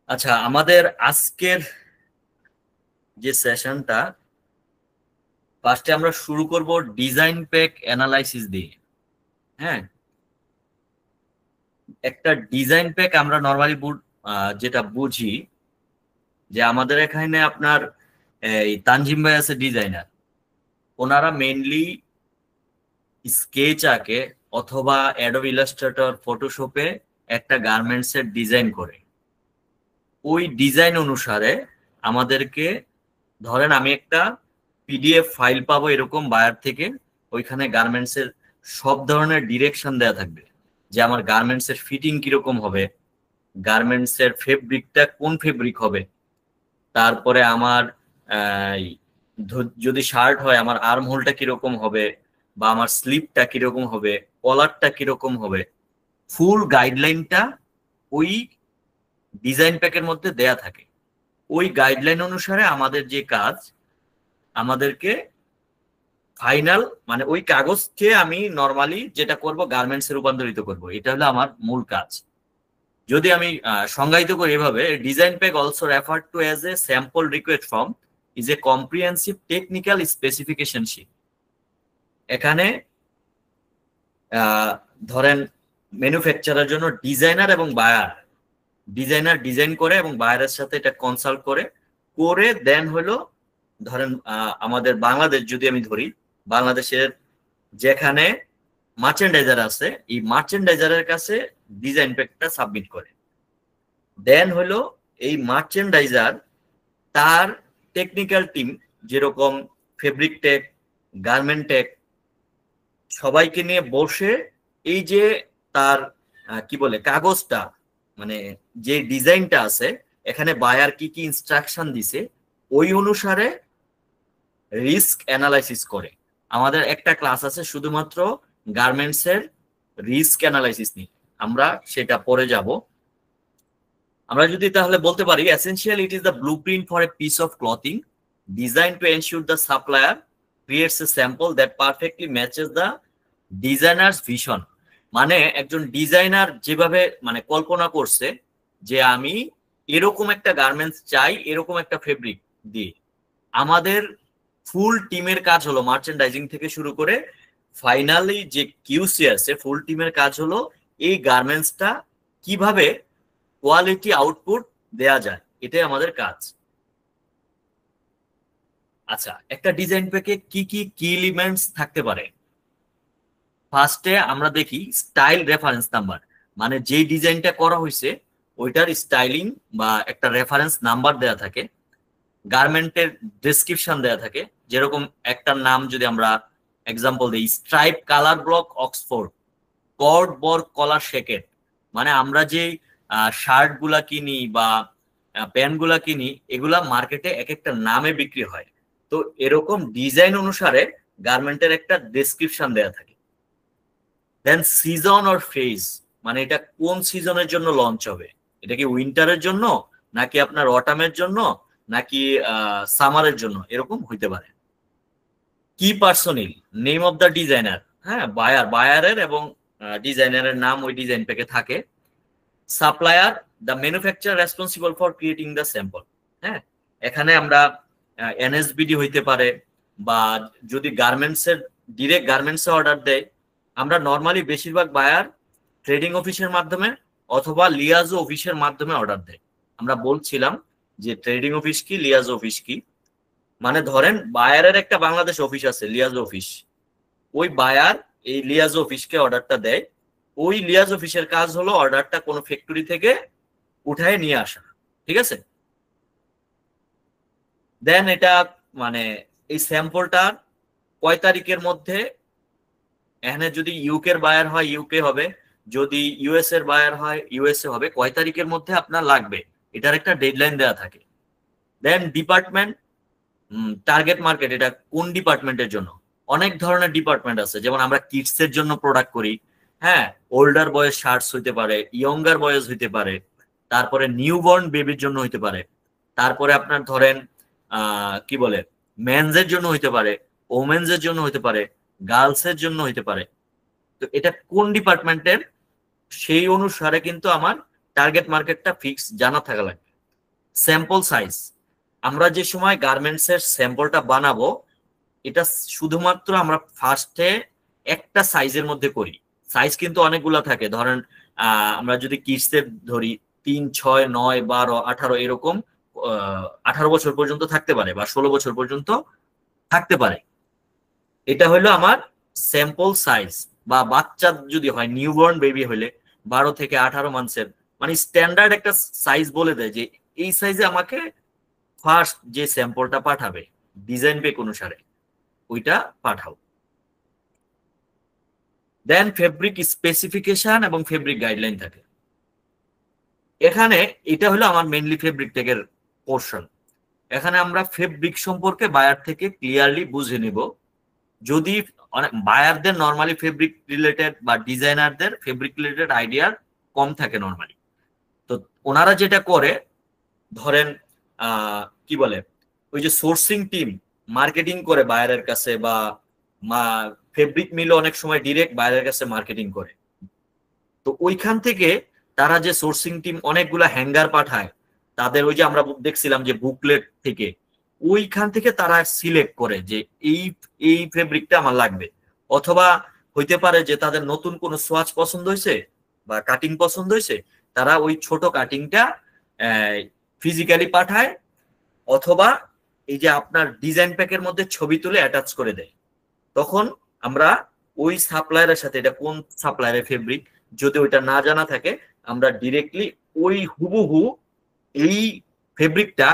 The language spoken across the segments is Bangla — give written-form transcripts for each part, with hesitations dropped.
আচ্ছা, আমাদের আজকের যে সেশনটা, ফার্স্টে আমরা শুরু করব ডিজাইন প্যাক অ্যানালাইসিস দিয়ে। হ্যাঁ, একটা ডিজাইন প্যাক আমরা নর্মালি যেটা বুঝি যে আমাদের এখানে আপনার এই তানজিম ভাই আছে ডিজাইনার, ওনারা মেইনলি স্কেচ আঁকে অথবা অ্যাডোব ইলাস্ট্রেটর ফটোশপে একটা গার্মেন্টস এর ডিজাইন করে। ওই ডিজাইন অনুসারে আমাদেরকে, ধরেন আমি একটা পিডিএফ ফাইল পাবো এরকম বায়ার থেকে, ওইখানে গার্মেন্টস এর সব ধরনের ডিরেকশন দেওয়া থাকবে যে আমার গার্মেন্টস এর ফিটিং কিরকম হবে, গার্মেন্টস এর ফেব্রিকটা কোন ফেব্রিক হবে, তারপরে আমার আহ, যদি শার্ট হয় আমার আর্ম হোলটা কিরকম হবে, বা আমার স্লিপটা কিরকম হবে, কলারটা কিরকম হবে, ফুল গাইডলাইনটা ওই ডিজাইন প্যাকের মধ্যে দেয়া থাকে। ওই গাইডলাইন অনুসারে আমাদের যে কাজ, আমাদেরকে ফাইনাল মানে ওই কাগজকে আমি নর্মালি যেটা করব গার্মেন্টস এ রূপান্তরিত করব, এটা হলো আমার মূল কাজ। যদি আমি সংজ্ঞায়িত করি এভাবে, design pack also refer to as a sample request form is a comprehensive technical specification sheet. এখানে ধরেন ম্যানুফ্যাকচারের জন্য ডিজাইনার এবং বায়ার, ডিজাইনার ডিজাইন করে এবং বায়ারের সাথে এটা কনসাল্ট করে করে দেন হলো, ধরেন আমাদের বাংলাদেশ যদি আমি ধরি, বাংলাদেশের যেখানে মার্চেন্ডাইজার আছে, এই মার্চেন্ডাইজারের কাছে ডিজাইন প্যাকটা সাবমিট করে। দেন হলো এই মার্চেন্ডাইজার তার টেকনিক্যাল টিম, যেরকম ফেব্রিক টেক, গার্মেন্ট টেক, সবাইকে নিয়ে বসে এই যে তার কি বলে কাগজটা, মানে যে ডিজাইনটা আছে এখানে বায়ার কি কি ইনস্ট্রাকশন দিছে ওই অনুসারে রিস্ক অ্যানালাইসিস করে। আমাদের একটা ক্লাস আছে শুধুমাত্র গার্মেন্টস এর রিস্ক অ্যানালাইসিস নিয়ে, আমরা সেটা পরে যাব। আমরা যদি তাহলে বলতে পারি, essential it is the blueprint for a piece of clothing design to ensure the supplier creates A sample that perfectly matches the designers vision. মানে একজন ডিজাইনার যেভাবে মানে কল্পনা করছে যে আমি এরকম একটা গার্মেন্টস চাই, এরকম একটা ফেব্রিক দিয়ে, আমাদের ফুল টিমের কাজ হলো মার্চেন্ডাইজিং থেকে শুরু করে ফাইনালি যে কিউসি আছে, ফুল টিমের কাজ হলো এই গার্মেন্টসটা কিভাবে কোয়ালিটি আউটপুট দেয়া যায়, এটাই আমাদের কাজ। আচ্ছা, একটা ডিজাইন প্যাকে কি কি কি এলিমেন্টস থাকতে পারে? ফার্স্টে আমরা দেখি স্টাইল রেফারেন্স নাম্বার, মানে যে ডিজাইনটা করা হয়েছে ওইটার স্টাইলিং বা একটা রেফারেন্স নাম্বার দেয়া থাকে। গার্মেন্টের ডেসক্রিপশন দেয়া থাকে, যেরকম একটার নাম যদি আমরা এক্সাম্পল দিই, stripe colour block Oxford cord work collar shacket, মানে আমরা যে শার্ট গুলা কিনি বা প্যান্ট গুলা কিনি এগুলা মার্কেটে এক একটা নামে বিক্রি হয়। তো এরকম ডিজাইন অনুসারে গার্মেন্টের একটা ডেসক্রিপশন দেয়া থাকে। দেন সিজন অর ফেজ, মানে এটা কোন সিজনের জন্য লঞ্চ হবে, এটা কি উইন্টারের জন্য নাকি আপনার অটামের জন্য নাকি সামারের জন্য, এরকম হইতে পারে। কি পার্সোনিল, নেম অফ দ্য ডিজাইনার, হ্যাঁ বায়ারের এবং ডিজাইনারের নাম ওই ডিজাইন প্যাকে থাকে। Supplier, the manufacturer responsible for creating the sample. হ্যাঁ, এখানে আমরা এনএসবিডি হইতে পারে, বা যদি গার্মেন্টসের ডিরেক্ট গার্মেন্টসে অর্ডার দেয়, আমরা নর্মালি বেশিরভাগ বায়ার ট্রেডিং অফিসের মাধ্যমে অথবা লিয়াজো অফিসের মাধ্যমে অর্ডার দেয়। আমরা বলছিলাম যে ট্রেডিং অফিস কি, লিয়াজো অফিস কি। মানে ধরেন বায়ারের একটা বাংলাদেশ অফিস আছে লিয়াজো অফিস, ওই বায়ার এই লিয়াজো অফিসকে অর্ডারটা দেয়, ওই লিয়াজ অফিসের কাজ হলো অর্ডারটা কোনো ফ্যাক্টরি থেকে উঠায় নিয়ে আসা। ঠিক আছে, দেন এটা মানে এই স্যাম্পলটার কয় তারিখের মধ্যে, এখানে যদি ইউকের বায়ার হয় ইউকে হবে, যদি ইউএস এর বায়ার হয় ইউএসএ হবে, কয় তারিখের মধ্যে আপনার লাগবে এটার একটা ডেডলাইন দেওয়া থাকে। দেন ডিপার্টমেন্ট, টার্গেট মার্কেট, এটা কোন ডিপার্টমেন্টের জন্য। অনেক ধরনের ডিপার্টমেন্ট আছে, যেমন আমরা কিডস এর জন্য প্রোডাক্ট করি, হ্যাঁ, ওল্ডার বয়েজ শার্টস হইতে পারে, ইয়ঙ্গার বয়েজ হইতে পারে, তারপরে নিউবর্ন বেবির জন্য হইতে পারে, তারপরে আপনার ধরেন কি বলে মেন্স এর জন্য হইতে পারে, ওমেন্স এর জন্য হইতে পারে, গার্লস এর জন্য হইতে পারে। তো এটা কোন ডিপার্টমেন্টের সেই অনুসারে কিন্তু আমার টার্গেট মার্কেটটা ফিক্স জানা থাকা লাগবে। স্যাম্পল সাইজ, আমরা যে সময় গার্মেন্টস এর স্যাম্পলটা বানাবো এটা শুধুমাত্র আমরা ফার্স্টে একটা সাইজের মধ্যে করি। সাইজ কিন্তু অনেকগুলা থাকে, ধরেন আমরা যদি কিডস এর ধরি 3, 6, 9, 12, 18 এরকম 18 বছর পর্যন্ত থাকতে পারে বা 16 বছর পর্যন্ত থাকতে পারে। এটা হলো আমার স্যাম্পল সাইজ। বা বাচ্চা যদি হয়, নিউবর্ন বেবি হলে 12 থেকে 18 মান্থসের, মানে স্ট্যান্ডার্ড একটা সাইজ বলে দেয় যে এই সাইজে আমাকে ফার্স্ট যে স্যাম্পলটা পাঠাবে ডিজাইন পেক অনুসারে ওইটা পাঠাও। দেন ফেব্রিক স্পেসিফিকেশন এবং ফেব্রিক গাইডলাইন থাকে। এখানে এটা হলো আমার মেইনলি ফেব্রিক টেকের পোর্শন। এখানে আমরা ফেব্রিক সম্পর্কে বায়ার থেকে ক্লিয়ারলি বুঝে নিব। যদি অনেক বায়ারদের নর্মালি ফেব্রিক রিলেটেড বা ডিজাইনারদের ফেব্রিক রিলেটেড আইডিয়া কম থাকে নর্মালি, তো ওনারা যেটা করে ধরেন কি বলে ওই যে সোর্সিং টিম মার্কেটিং করে বায়ারের কাছে, বা ফেব্রিক মিল অনেক সময় ডিরেক্ট বায়ারের কাছে মার্কেটিং করে। তো ওইখান থেকে তারা যে সোর্সিং টিম অনেকগুলা হ্যাঙ্গার পাঠায়, তাদের ওই যে আমরা দেখছিলাম যে বুকলেট থেকে, ওইখান থেকে তারা সিলেক্ট করে যে এই এই ফেব্রিকটা আমার লাগবে। অথবা হইতে পারে যে তাদের নতুন কোনো সোয়াচ পছন্দ হয়েছে বা কাটিং পছন্দ হয়েছে, তারা ওই ছোট কাটিংটা ফিজিক্যালি পাঠায়, অথবা এই যে আপনার ডিজাইন প্যাকের মধ্যে ছবি তুলে অ্যাটাচ করে দেয়। তখন আমরা ওই সাপ্লায়ারের সাথে, এটা কোন সাপ্লায়ারের ফেব্রিক যদি ওইটা না জানা থাকে, আমরা ডিরেক্টলি ওই হুবহু এই ফেব্রিকটা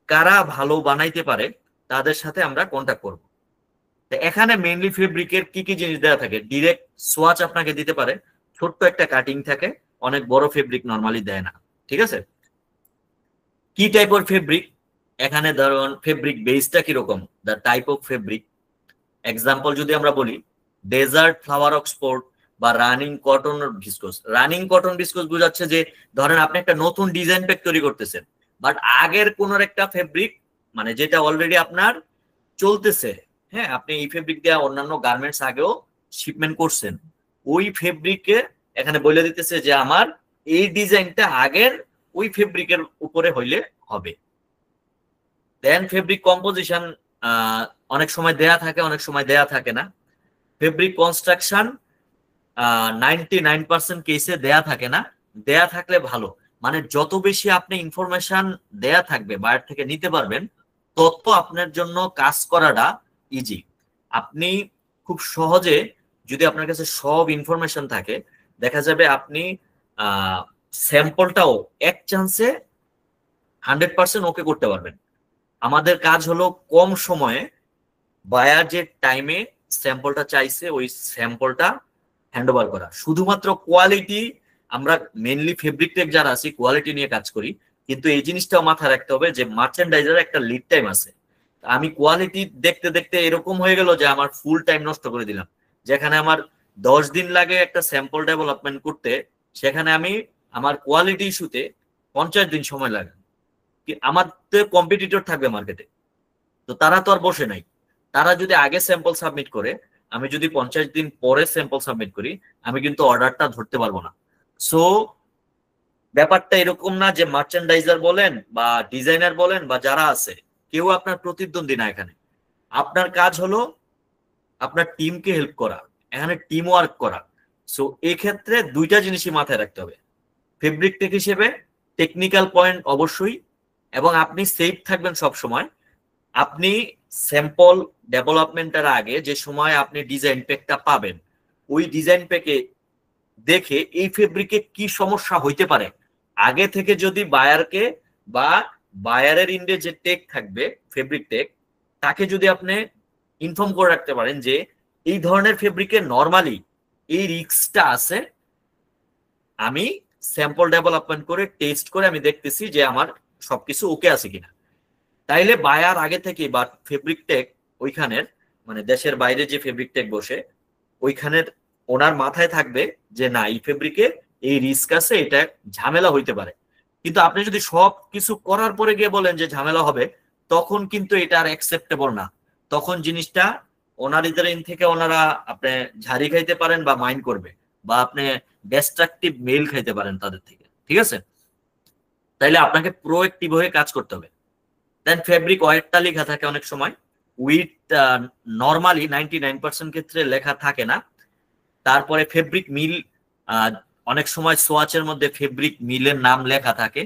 কারা ভালো বানাইতে পারে তাদের সাথে আমরা কন্ট্যাক্ট করব। এখানে মেইনলি ফেব্রিকের কি কি জিনিস দেওয়া থাকে, ডিরেক্ট সোয়াচ আপনাকে দিতে পারে, ছোট্ট একটা কাটিং থাকে, অনেক বড় ফেব্রিক নরমালি দেয় না। ঠিক আছে, কি টাইপের ফেব্রিক, এখানে ধরুন ফেব্রিক বেসটা কিরকম, the type of fabric. Example যদি আমরা বলি ডেজার্ট ফ্লাওয়ার অক্সফোর্ড বা running cotton viscose. Running cotton viscose বোঝাচ্ছে যে ধরেন আপনি একটা নতুন ডিজাইন প্যাক তৈরি করতেছেন, বাট আগের কোন একটা ফেব্রিক মানে যেটা অলরেডি আপনার চলতেছে, হ্যাঁ আপনি এই ফেব্রিক দিয়ে অন্যান্য গার্মেন্টস আগেও শিপমেন্ট করছেন, ওই ফেব্রিকে এখানে বলে দিতেছে যে আমার এই ডিজাইনটা আগের ওই ফেব্রিকের উপরে হইলে হবে। দেন ফেব্রিক কম্পোজিশন অনেক সময় দেয়া থাকে, অনেক সময় দেয়া থাকে না। ফেব্রিক কনস্ট্রাকশন 99% কেসে দেয়া থাকে না, দেয়া থাকলে ভালো। মানে যত বেশি আপনি ইনফরমেশন দেয়া থাকবে বাইরে থেকে নিতে পারবেন, তত আপনার জন্য কাজ করাটা ইজি। আপনি খুব সহজে যদি আপনার কাছে সব ইনফরমেশন থাকে, দেখা যাবে আপনি স্যাম্পলটাও এক চান্সে 100% ওকে করতে পারবেন। আমাদের কাজ হলো কম সময়ে বায়ার যে টাইমে স্যাম্পলটা চাইছে ওই স্যাম্পলটা হ্যান্ডওভার করা। শুধুমাত্র কোয়ালিটি, আমরা মেইনলি ফেব্রিক টেক যারা আছি কোয়ালিটি নিয়ে কাজ করি, কিন্তু এই জিনিসটাও মাথায় রাখতে হবে যে মার্চেন্ডাইজার একটা লিড টাইম আছে। আমি কোয়ালিটি দেখতে দেখতে এরকম হয়ে গেল যে আমার ফুল টাইম নষ্ট করে দিলাম। যেখানে আমার 10 দিন লাগে একটা স্যাম্পল ডেভেলপমেন্ট করতে, সেখানে আমি আমার কোয়ালিটি ইস্যুতে 50 দিন সময় লাগে। আমাদের কম্পিটিটর থাকবে মার্কেটে, তো তারা তো আর বসে নাই। তারা যদি আগে স্যাম্পল সাবমিট করে, আমি যদি 50 দিন পরে স্যাম্পল সাবমিট করি, আমি কিন্তু অর্ডারটা ধরতে পারবো না। সো ব্যাপারটা এরকম না যে মার্চেন্ডাইজার বলেন বা ডিজাইনার বলেন বা যারা আছে কেউ আপনার প্রতিদ্বন্দ্বী না। এখানে আপনার কাজ হলো আপনার টিমকে হেল্প করা, এখানে টিম ওয়ার্ক করা। সো এক্ষেত্রে দুইটা জিনিসই মাথায় রাখতে হবে, ফেব্রিক টেক হিসেবে টেকনিক্যাল পয়েন্ট অবশ্যই, এবং আপনি সেফ থাকবেন সব সময়। আপনি স্যাম্পল ডেভেলপমেন্টের আগে যে সময় আপনি ডিজাইন প্যাকটা পাবেন, ওই ডিজাইন প্যাকে দেখে এই ফেব্রিকে কি সমস্যা হইতে পারে আগে থেকে যদি বায়ারকে বা বায়ারের ইন্ডে যে টেক থাকবে ফেব্রিক টেক, তাকে যদি আপনি ইনফর্ম করে রাখতে পারেন যে এই ধরনের ফেব্রিকে নরমালি এই রিস্কটা আছে, আমি স্যাম্পল ডেভেলপমেন্ট করে টেস্ট করে আমি দেখতেছি যে আমার সবকিছু ওকে আছে কিনা। তাইলে বায়ার আগে থেকে বা ফেব্রিক টেক ওইখানের মানে দেশের বাইরে যে ফেব্রিক টেক বসে ওইখানের ওনার মাথায় থাকবে যে না এই ফেব্রিকে এই রিস্ক আছে, এটা ঝামেলা হইতে পারে। কিন্তু আপনি যদি সব কিছু করার পরে গিয়ে বলেন যে ঝামেলা হবে, তখন কিন্তু এটা আর অ্যাকসেপ্টেবল না। তখন জিনিসটা ওনারিদের থেকে ওনারা আপনি ঝাড়ি খাইতে পারেন বা মাইন্ড করবে, বা আপনি ডিস্ট্রাকটিভ মেইল খাইতে পারেন তাদের থেকে। ঠিক আছে, তাইলে আপনাকে প্রোঅ্যাক্টিভ হয়ে কাজ করতে হবে। দেন ফেব্রিক ওয়েটটা লেখা থাকে অনেক সময়, উইথ নর্মালি 99% ক্ষেত্রে লেখা থাকে না। তারপরে ফেব্রিক মিল, অনেক সময় সোয়াচের মধ্যে ফেব্রিক মিলের নাম লেখা থাকে,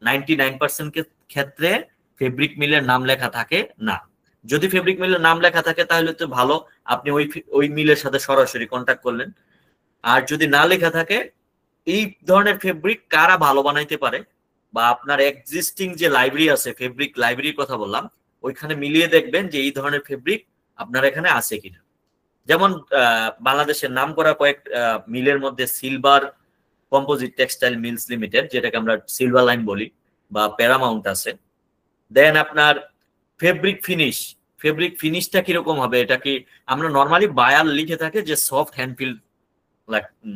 99% ক্ষেত্রে ফেব্রিক মিলের নাম লেখা থাকে না। যদি ফেব্রিক মিলের নাম লেখা থাকে তাহলে তো ভালো, আপনি ওই মিলের সাথে সরাসরি কন্ট্যাক্ট করলেন। আর যদি না লেখা থাকে, এই ধরনের ফেব্রিক কারা ভালো বানাইতে পারে, বা আপনার এক্সিস্টিং যে লাইব্রেরি আছে, ফেব্রিক লাইব্রেরির কথা বললাম, ওইখানে মিলিয়ে দেখবেন যে এই ধরনের ফেব্রিক আপনার এখানে আছে কিনা। যেমন বাংলাদেশের নাম করা কয়েক মিলের মধ্যে silver composite textile mills limited, যেটাকে আমরা সিলভার লাইন বলি, বা প্যারামাউন্ট আছে। দেন আপনার ফেব্রিক ফিনিশটা কিরকম হবে, এটা কি আমরা নর্মালি বায়ার লিখে থাকে যে সফট হ্যান্ড ফিল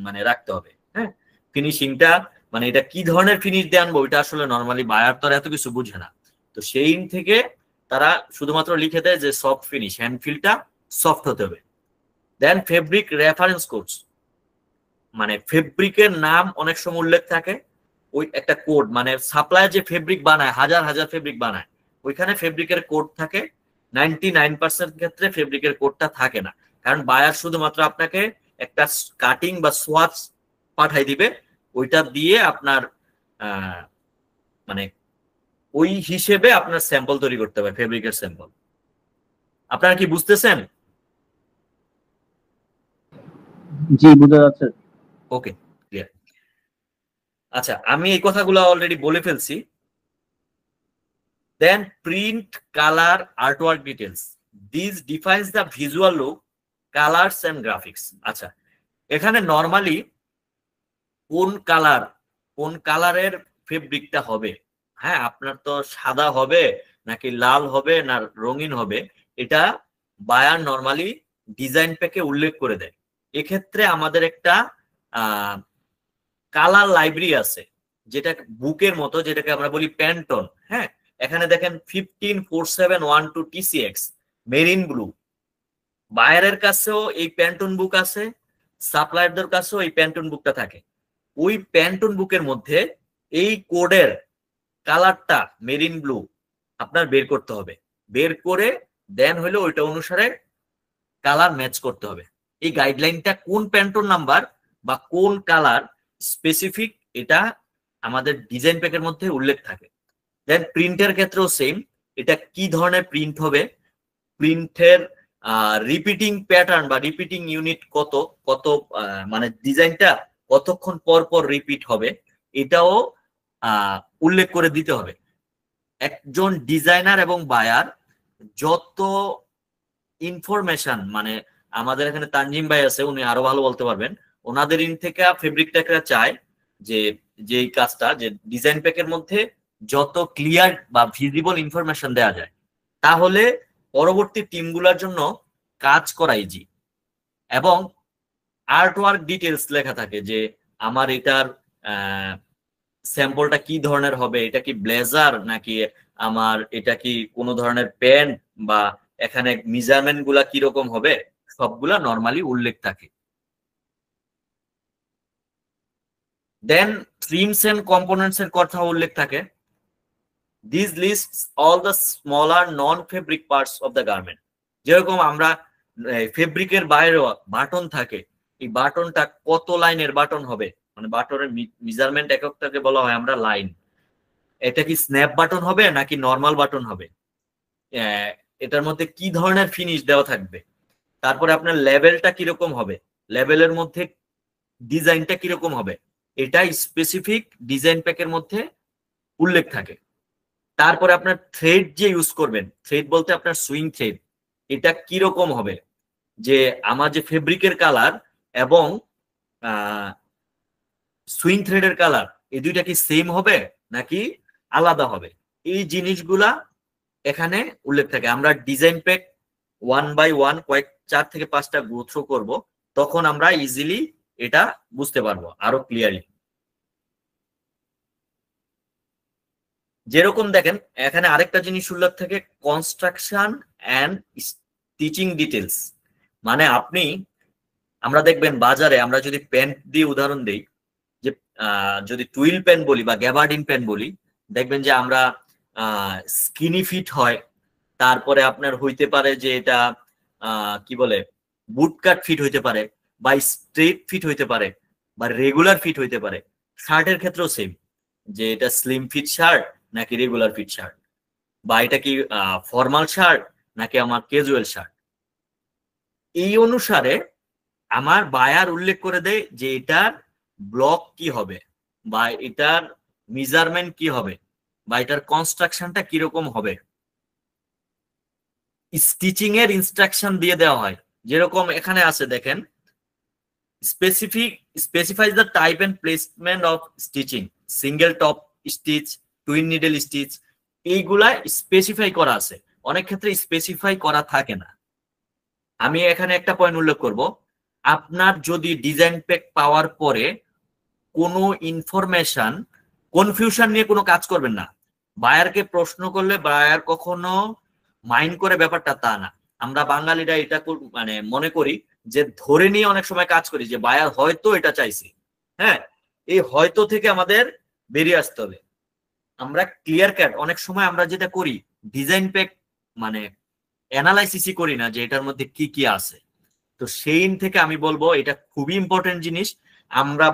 মানে রাখতে হবে, হ্যাঁ। ফিনিশিংটা মানে এটা কি ধরনের ফিনিশ দিয়ে আনবো, এটা আসলে নর্মালি বায়ার তো এত কিছু বুঝে না, তো সেই থেকে তারা শুধুমাত্র লিখে দেয় যে সফট ফিনিশ, হ্যান্ড ফিলটা সফট হতে হবে। দেন ফেব্রিক রেফারেন্স কোডস, মানে ফেব্রিকের নাম অনেক সময় উল্লেখ থাকে, ওই একটা কোড, মানে সাপ্লায়ার যে ফেব্রিক বানায়, হাজার হাজার ফেব্রিক বানায়, ওইখানে ফেব্রিকের কোড থাকে। 99% ক্ষেত্রে ফেব্রিকের কোডটা থাকে না, কারণ বায়ার শুধুমাত্র আপনাকে একটা কাটিং বা সোয়াচ পাঠাই দিবে, ওইটা দিয়ে আপনার মানে ওই হিসেবে আপনার স্যাম্পল তৈরি করতে হবে, ফেব্রিকের স্যাম্পল। আপনারা কি বুঝতেছেন? জি, বোঝা যাচ্ছে। Okay, clear. আচ্ছা, আমি এই কথাগুলো অলরেডি বলে ফেলছি। Then print, colour, artwork details, this defines the visual look, colours and graphics. আচ্ছা, এখানে নর্মালি কোন কালারের ফেব্রিকটা হবে, হ্যাঁ, আপনার তো সাদা হবে নাকি লাল হবে না রঙিন হবে, এটা বায়ার নর্মালি ডিজাইন প্যাকে উল্লেখ করে দেয়। এক্ষেত্রে আমাদের একটা কালার লাইব্রেরি আছে, যেটা বুকের মতো, যেটাকে আমরা বলি প্যান্টন, হ্যাঁ। এখানে দেখেন 15471 TCX মেরিন ব্লু, বায়ারের কাছেও এই প্যান্টন বুক আছে, সাপ্লায়ারদের কাছেও এই প্যান্টন বুকটা থাকে। ওই প্যান্টন বুকের মধ্যে এই কোডের কালারটা মেরিন ব্লু আপনার বের করতে হবে, বের করে দেন হলো ওইটা অনুসারে কালার ম্যাচ করতে হবে। এই গাইডলাইনটা কোন প্যান্টন নাম্বার বা কোন কালার স্পেসিফিক, এটা আমাদের ডিজাইন প্যাকের মধ্যে উল্লেখ থাকে। দেন প্রিন্টের ক্ষেত্রেও সেম, এটা কি ধরনের প্রিন্ট হবে, প্রিন্টের রিপিটিং প্যাটার্ন বা রিপিটিং ইউনিট কত কত, মানে ডিজাইনটা কতক্ষণ পর পর রিপিট হবে, এটাও উল্লেখ করে দিতে হবে। একজন ডিজাইনার এবং বায়ার যত ইনফরমেশন, মানে আমাদের এখানে তানজিম ভাই আছে, উনি আরো ভালো বলতে পারবেন, ওনাদের ইন থেকে ফেব্রিক টেকরা চায় যে এই কাজটা, যে ডিজাইন প্যাকের মধ্যে যত ক্লিয়ার বা ভিজিবল ইনফরমেশন দেওয়া যায়, তাহলে পরবর্তী টিমগুলোর জন্য কাজ করা ইজি। এবং আর্ট ওয়ার্ক ডিটেলস লেখা থাকে যে আমার এটার স্যাম্পলটা কি ধরনের হবে, এটা কি ব্লেজার নাকি আমার এটা কি কোনো ধরনের প্যান্ট, বা এখানে মেজারমেন্ট গুলা কিরকম হবে, সবগুলা নর্মালি উল্লেখ থাকে। দেন ট্রিমস এন্ড কম্পোনেন্টস এর কথা উল্লেখ থাকে। This lists all the smaller non fabric parts of the garment. যেরকম আমরা ফেব্রিকের বাইরেও বাটন থাকে, এই বাটনটা কত লাইনের বাটন হবে, মানে বাটনের মেজারমেন্ট এককটাকে বলা হয় আমরা লাইন। এটা কি স্ন্যাপ বাটন হবে নাকি নর্মাল বাটন হবে, এটার মধ্যে কি ধরনের ফিনিশ দেওয়া থাকবে, তারপরে আপনার লেভেলটা কিরকম হবে, লেভেলের মধ্যে ডিজাইনটা কিরকম হবে, এটা স্পেসিফিক ডিজাইন প্যাকের মধ্যে উল্লেখ থাকে। তারপরে আপনার থ্রেড যে ইউজ করবেন, থ্রেড বলতে আপনার সুইং থ্রেড, এটা কিরকম হবে, যে আমার যে ফেব্রিকের কালার এবং সুইং থ্রেডের কালার, এই দুইটা কি সেম হবে নাকি আলাদা হবে, এই জিনিসগুলা এখানে উল্লেখ থাকে। আমরা ডিজাইন প্যাক 1 বাই 1 কয়েক 4 থেকে 5টা গো থ্রু করবো, তখন আমরা ইজিলি এটা বুঝতে পারবো আরো ক্লিয়ারলি। যেরকম দেখেন এখানে আরেকটা জিনিস উল্লেখ থাকে, কনস্ট্রাকশন অ্যান্ড স্টিচিং ডিটেলস। মানে আমরা দেখবেন বাজারে, আমরা যদি প্যান্ট দিয়ে উদাহরণ দেই, যে যদি টুইল প্যান্ট বলি বা গ্যাবার্ডিন প্যান্ট বলি, দেখবেন যে আমরা স্কিনি ফিট হয়, তারপরে আপনার হইতে পারে যে এটা কি বলে বুটকাট ফিট হইতে পারে, বা স্ট্রেট ফিট হইতে পারে, বা রেগুলার ফিট হইতে পারে। শার্টের ক্ষেত্রেও সেম, যে এটা স্লিম ফিট শার্ট নাকি রেগুলার ফিট শার্ট, বা এটা কি ফর্মাল শার্ট নাকি আমার ক্যাজুয়াল শার্ট। এই অনুসারে আমার বায়ার উল্লেখ করে দেয় যে এটার ব্লক কি হবে, বা এটার মেজারমেন্ট কি হবে, বা এটার কনস্ট্রাকশনটা কিরকম হবে। স্টিচিং এর ইনস্ট্রাকশন দিয়ে দেওয়া হয়, যেরকম এখানে আছে দেখেন, specifies the type and placement of stitching, single top stitch, twin needle stitch, এইগুলা স্পেসিফাই করা আছে। অনেক ক্ষেত্রে স্পেসিফাই করা থাকে না। আমি এখানে একটা পয়েন্ট উল্লেখ করব, আপনার যদি ডিজাইন প্যাক পাওয়ার পরে কোনো ইনফরমেশন কনফিউশন নিয়ে কোনো কাজ করবেন না। বায়ারকে প্রশ্ন করলে বায়ার কখনো মাইন্ড করে ব্যাপারটা তা না। আমরা বাঙালিরা এটা মানে মনে করি যে ধরে নিয়ে অনেক সময় কাজ করি যে বায়ার হয়তো এটা চাইছে। হ্যাঁ, এই হয়তো থেকে আমাদের বেরিয়ে আসতে হবে। আমরা ক্লিয়ার কাট অনেক সময় আমরা যেটা করি, ডিজাইন প্যাক মানে অ্যানালাইসিসই করি না যে এটার মধ্যে কি কি আছে। তো সেই থেকে আমি বলবো এটা খুবই ইম্পর্টেন্ট জিনিস। আমরা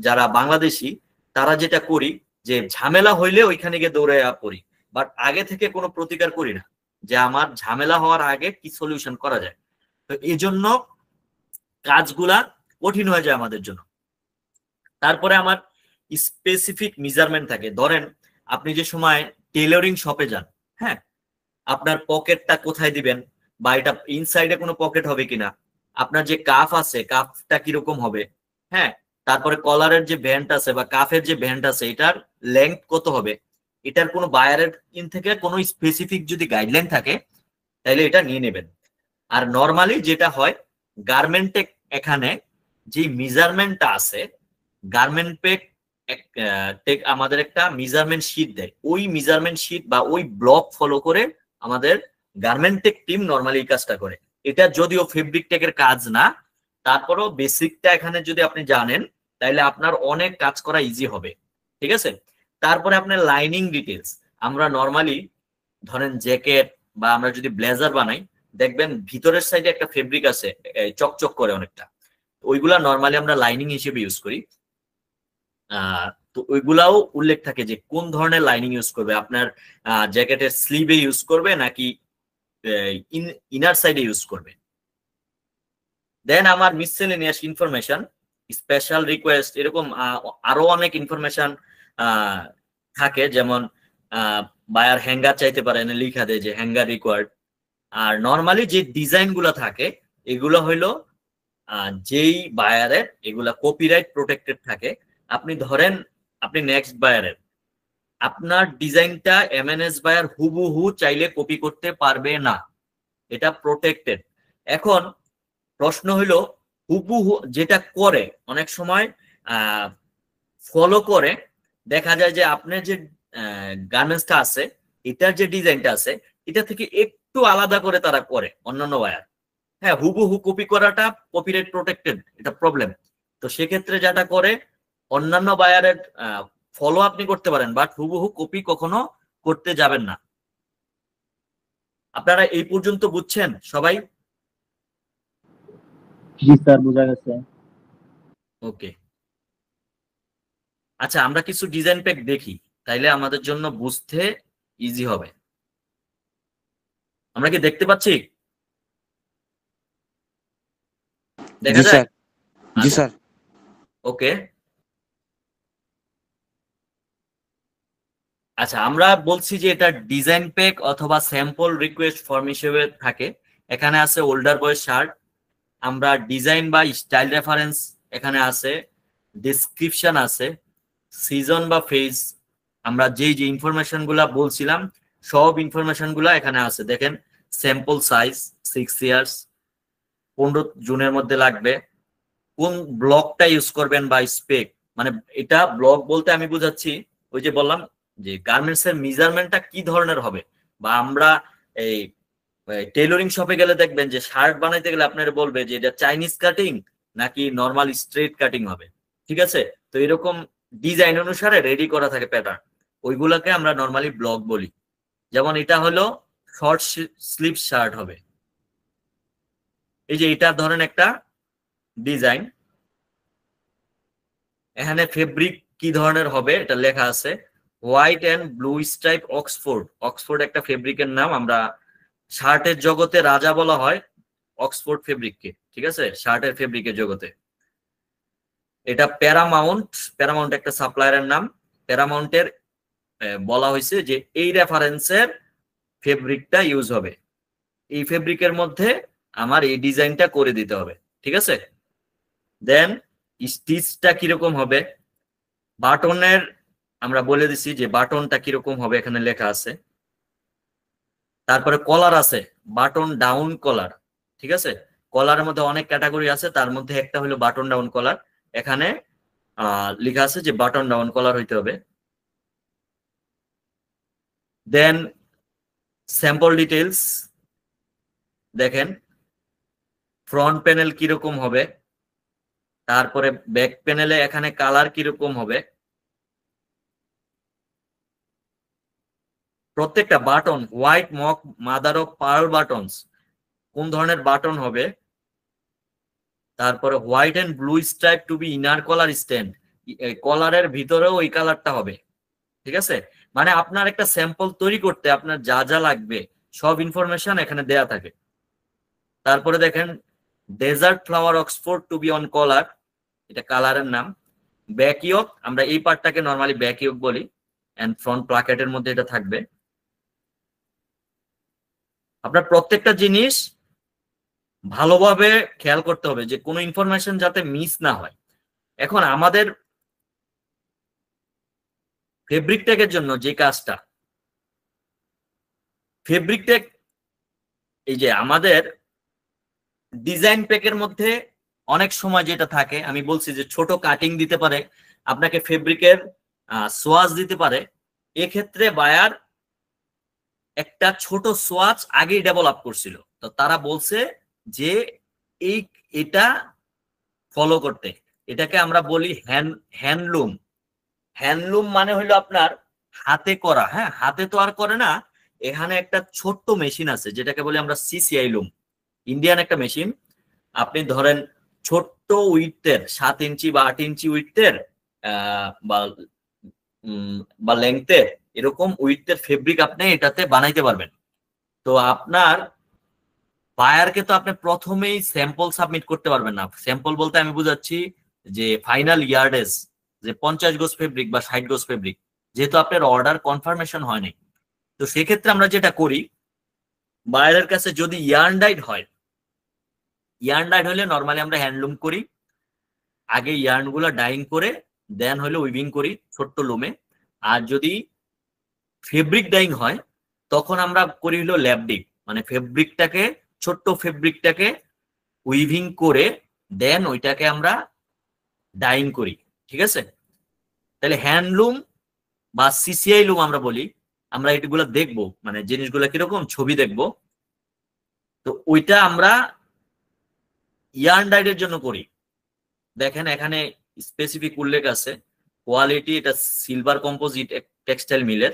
যারা বাংলাদেশি তারা যেটা করি যে ঝামেলা হইলে ওইখানে গিয়ে দৌড়ে পড়ি, বাট আগে থেকে কোনো প্রতিকার করি না যে আমার ঝামেলা হওয়ার আগে কি সলিউশন করা যায়। তো এই জন্য কাজগুলা কঠিন হয়ে যায় আমাদের জন্য। তারপরে আমার স্পেসিফিক মেজারমেন্ট থাকে। ধরেন আপনি যে সময় টেইলরিং শপে যান, হ্যাঁ, আপনার পকেটটা কোথায় দিবেন, বা এটা ইনসাইডে কোনো পকেট হবে কিনা, আপনার যে কাফ আছে কাফটা কিরকম হবে, হ্যাঁ, তারপরে কলারের যে ব্যান্ড আছে বা কাফের যে ব্যান্ড আছে এটার লেংথ কত হবে, এটার কোনো বায়ারের ইন থেকে কোনো স্পেসিফিক যদি গাইডলাইন থাকে তাহলে এটা নিয়ে নেবেন। আর নর্মালি যেটা হয় গার্মেন্টে এখানে যে মেজারমেন্টটা আছে, গার্মেন্ট পেক আমাদের একটা মেজারমেন্ট শিট দেয়, ওই মেজারমেন্ট শিট বা ওই ব্লক ফলো করে আমাদের গার্মেন্ট টেক টিম নর্মালি এই কাজটা করে। এটা যদিও ফেব্রিক টেকের কাজ না, তারপরেও বেসিকটা এখানে যদি আপনি জানেন তাহলে আপনার অনেক কাজ করা ইজি হবে। ঠিক আছে, তারপরে আপনার লাইনিং ডিটেলস। আমরা নর্মালি ধরেন জ্যাকেট বা আমরা যদি ব্লেজার বানাই, দেখবেন ভিতরের সাইডে একটা ফেব্রিক আছে চকচক করে অনেকটা, ওইগুলা নর্মালি আমরা লাইনিং হিসেবে ইউজ করি। তো ওইগুলাও উল্লেখ থাকে যে কোন ধরনের লাইনিং ইউজ করবে, আপনার জ্যাকেটের স্লিভে ইউজ করবে নাকি ইনার সাইডে ইউজ করবে। দেন আমার মিসসেলেনিয়াস ইনফরমেশন, স্পেশাল রিকোয়েস্ট, এরকম আরো অনেক ইনফরমেশন থাকে। যেমন বায়ার হ্যাঙ্গার চাইতে পারেন, লিখা দেয় যে হ্যাঙ্গার রিকোয়ার্ড। আর নর্মালি যে ডিজাইন গুলা থাকে এগুলো হইলো যেই বায়ারের এগুলা কপিরাইট প্রোটেক্টেড থাকে। আপনি ধরেন আপনি নেক্সট বায়ারের আপনার ডিজাইনটা এমএনএস বায়ার হুবহু চাইলে কপি করতে পারবে না, এটা প্রোটেক্টেড। এখন প্রশ্ন হইলো হুবহু যেটা করে অনেক সময় ফলো করে দেখা যায় যে আপনার যে গার্মেন্টসটা আছে এটার যে ডিজাইনটা আছে এটা থেকে একটু আলাদা করে তারা করে অন্যান্য বায়ার। হ্যাঁ, হুবহু কপি করাটা কপিরাইট প্রোটেক্টেড, এটা প্রবলেম। তো সেক্ষেত্রে যেটা করে অন্যান্য বায়ারের ফলো আপনি করতে পারেন, বাট হুবহু কপি কখনো করতে যাবেন না। আপনারা এই পর্যন্ত বুঝছেন সবাই? জি স্যার, বোঝা গেছে। ওকে, আচ্ছা আমরা কিছু ডিজাইন প্যাক দেখি, তাইলে আমাদের জন্য বুঝতে ইজি হবে। আমরা কি দেখতে পাচ্ছি? দেখা যায়? জি স্যার। ওকে, আচ্ছা আমরা বলছি যে এটা ডিজাইন প্যাক অথবা স্যাম্পল রিকোয়েস্ট ফর্ম হিসেবে থাকে। এখানে আছে ওল্ডার বয়েজ শার্ট, আমরা ডিজাইন বা স্টাইল রেফারেন্স এখানে আছে, ডেসক্রিপশন আছে, সিজন বা ফেজ, আমরা যেই যে ইনফরমেশন গুলা বলছিলাম সব ইনফরমেশন গুলা এখানে আছে। দেখেন স্যাম্পল সাইজ 6 ইয়ার্স, 15 জুনের মধ্যে লাগবে, কোন ব্লকটা ইউজ করবেন বা স্পেক। মানে এটা ব্লক বলতে আমি বুঝাচ্ছি ওই যে বললাম যে গার্মেন্টস এর মেজারমেন্টটা কি ধরনের হবে। বা আমরা এই টেইলরিং শপে গেলে দেখবেন যে শার্ট বানাইতে গেলে আপনারা বলবে যে এটা চাইনিজ কাটিং নাকি নর্মাল স্ট্রেট কাটিং হবে। ঠিক আছে, তো এরকম ডিজাইন অনুসারে রেডি করা থাকে প্যাটার্ন, ওইগুলোকে আমরা নর্মালি ব্লক বলি। যেমন এটা হলো শর্ট স্লিভ শার্ট হবে, এই যে এটা ধরেন একটা ডিজাইন, এখানে ফেব্রিক কি ধরনের হবে এটা লেখা আছে, white and blue stripe Oxford. Oxford একটা ফেব্রিকের নাম, আমরা শার্টের জগতে রাজা বলা হয় অক্সফোর্ড ফেব্রিককে, ঠিক আছে, শার্টের ফেব্রিকের জগতে। এটা প্যারামাউন্ট, প্যারামাউন্ট একটা সাপ্লায়ারের নাম। প্যারামাউন্টের বলা হয়েছে যে এই রেফারেন্সের ফেব্রিকটা ইউজ হবে, এই ফেব্রিকের মধ্যে আমার এই ডিজাইনটা করে দিতে হবে, ঠিক আছে। দেন স্টিচটা কিরকম হবে, বাটনের আমরা বলে দিছি যে বাটনটা কিরকম হবে, এখানে লেখা আছে। তারপরে কলার আছে, বাটন ডাউন কলার, ঠিক আছে। কলারের মধ্যে অনেক ক্যাটাগরি আছে, তার মধ্যে একটা হলো বাটন ডাউন কলার, এখানে লেখা আছে যে বাটন ডাউন কলার হইতে হবে। দেন স্যাম্পল ডিটেলস দেখেন, ফ্রন্ট প্যানেল কিরকম হবে, তারপরে ব্যাক প্যানেলে এখানে কালার কিরকম হবে, প্রত্যেকটা button white mock mother of pearl buttons, কোন ধরনের বাটন হবে, তারপরে white and blue stripe to be inner collar stand, কলারের ভিতরেও ওই কালারটা হবে, ঠিক আছে। মানে আপনার একটা স্যাম্পল তৈরি করতে আপনার যা যা লাগবে সব ইনফরমেশন এখানে দেয়া থাকে। তারপরে দেখেন desert flower Oxford to be on collar, এটা কালারের নাম। ব্যাকইয়ক, আমরা এই পার্টটাকে নরমালি ব্যাকইয়ক বলি, এন্ড ফ্রন্ট প্লাকেটের মধ্যে এটা থাকবে। আপনার প্রত্যেকটা জিনিস ভালোভাবে খেয়াল করতে হবে যে কোনো ইনফরমেশন যাতে মিস না হয়। এখন আমাদের ফেব্রিক ট্যাগের জন্য যে কাজটা, ফেব্রিক ট্যাগ এই যে আমাদের ডিজাইন প্যাকের মধ্যে অনেক সময় যেটা থাকে, আমি বলছি যে ছোট কাটিং দিতে পারে, আপনাকে ফেব্রিকের সোয়াচ দিতে পারে। এক্ষেত্রে বায়ার একটা ছোট সোয়াচ আগেই ডেভেলপ করছিল, তো তারা বলছে যে এটা ফলো করতে, এটাকে আমরা বলি হ্যান্ডলুম। হ্যান্ডলুম মানে হলো আপনার হাতে করা, হ্যাঁ, হাতে তো আর করে না, এখানে একটা ছোট্ট মেশিন আছে যেটাকে বলি আমরা সিসিআই লুম, ইন্ডিয়ান একটা মেশিন। আপনি ধরেন ছোট্ট উইথের 7 ইঞ্চি বা 8 ইঞ্চি উইথের বা লেংথের এরকম উইথের ফেব্রিক আপনি এটাতে বানাইতে পারবেন। তো আপনার বায়ারকে তো আপনি প্রথমেই স্যাম্পল সাবমিট করতে পারবেন না। স্যাম্পল বলতে আমি বুঝাচ্ছি যে ফাইনাল ইয়ার্ডেজ, যে 50 গজ ফেব্রিক বা 60 গজ ফেব্রিক, যেহেতু আপনার অর্ডার কনফার্মেশন হয়নি। তো সেক্ষেত্রে আমরা যেটা করি, বায়ারের কাছে যদি ইয়ার্ন ডাইড হয়, ইয়ার্ন ডাইড হলে নর্মালি আমরা হ্যান্ডলুম করি, আগে ইয়ার্ন গুলো ডাইং করে দেন হলে উইভিং করি ছোট্ট লুমে। আর যদি ফেব্রিক ডাইং হয় তখন আমরা করি হলো ল্যাবডিক, মানে ফেব্রিকটাকে ছোট্ট ফেব্রিকটাকে উইভিং করে দেন ওইটাকে আমরা ডাইং করি, ঠিক আছে। তাহলে হ্যান্ডলুম বা সিসিআই লুম আমরা বলি, আমরা এগুলো দেখবো, মানে জিনিসগুলো কিরকম ছবি দেখবো। তো ওইটা আমরা ইয়ার্ন ডাইডের জন্য করি। দেখেন এখানে স্পেসিফিক উল্লেখ আছে, কোয়ালিটি এটা সিলভার কম্পোজিট টেক্সটাইল মিলের,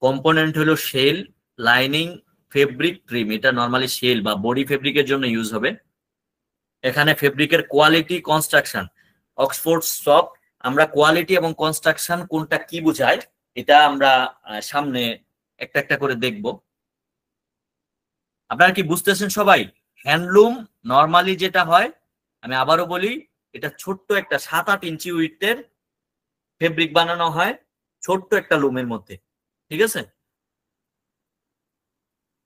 কম্পোনেন্ট হলো শেল, লাইনিং, ফেব্রিক, ট্রিম, এটা নরমালি শেল বা বডি ফেব্রিকের জন্য ইউজ হবে। এখানে ফেব্রিকের কোয়ালিটি, কনস্ট্রাকশন, অক্সফোর্ড স্টক। আমরা কোয়ালিটি এবং কনস্ট্রাকশন কোনটা কি বোঝায় এটা আমরা সামনে একটা একটা করে দেখব। আপনারা কি বুঝতেছেন সবাই? হ্যান্ডলুম নরমালি যেটা হয়, আমি আবারও বলি, এটা ছোট্ট একটা 7-8 ইঞ্চি উইথের ফেব্রিক বানানো হয় ছোট্ট একটা লুমের মধ্যে, ঠিক আছে।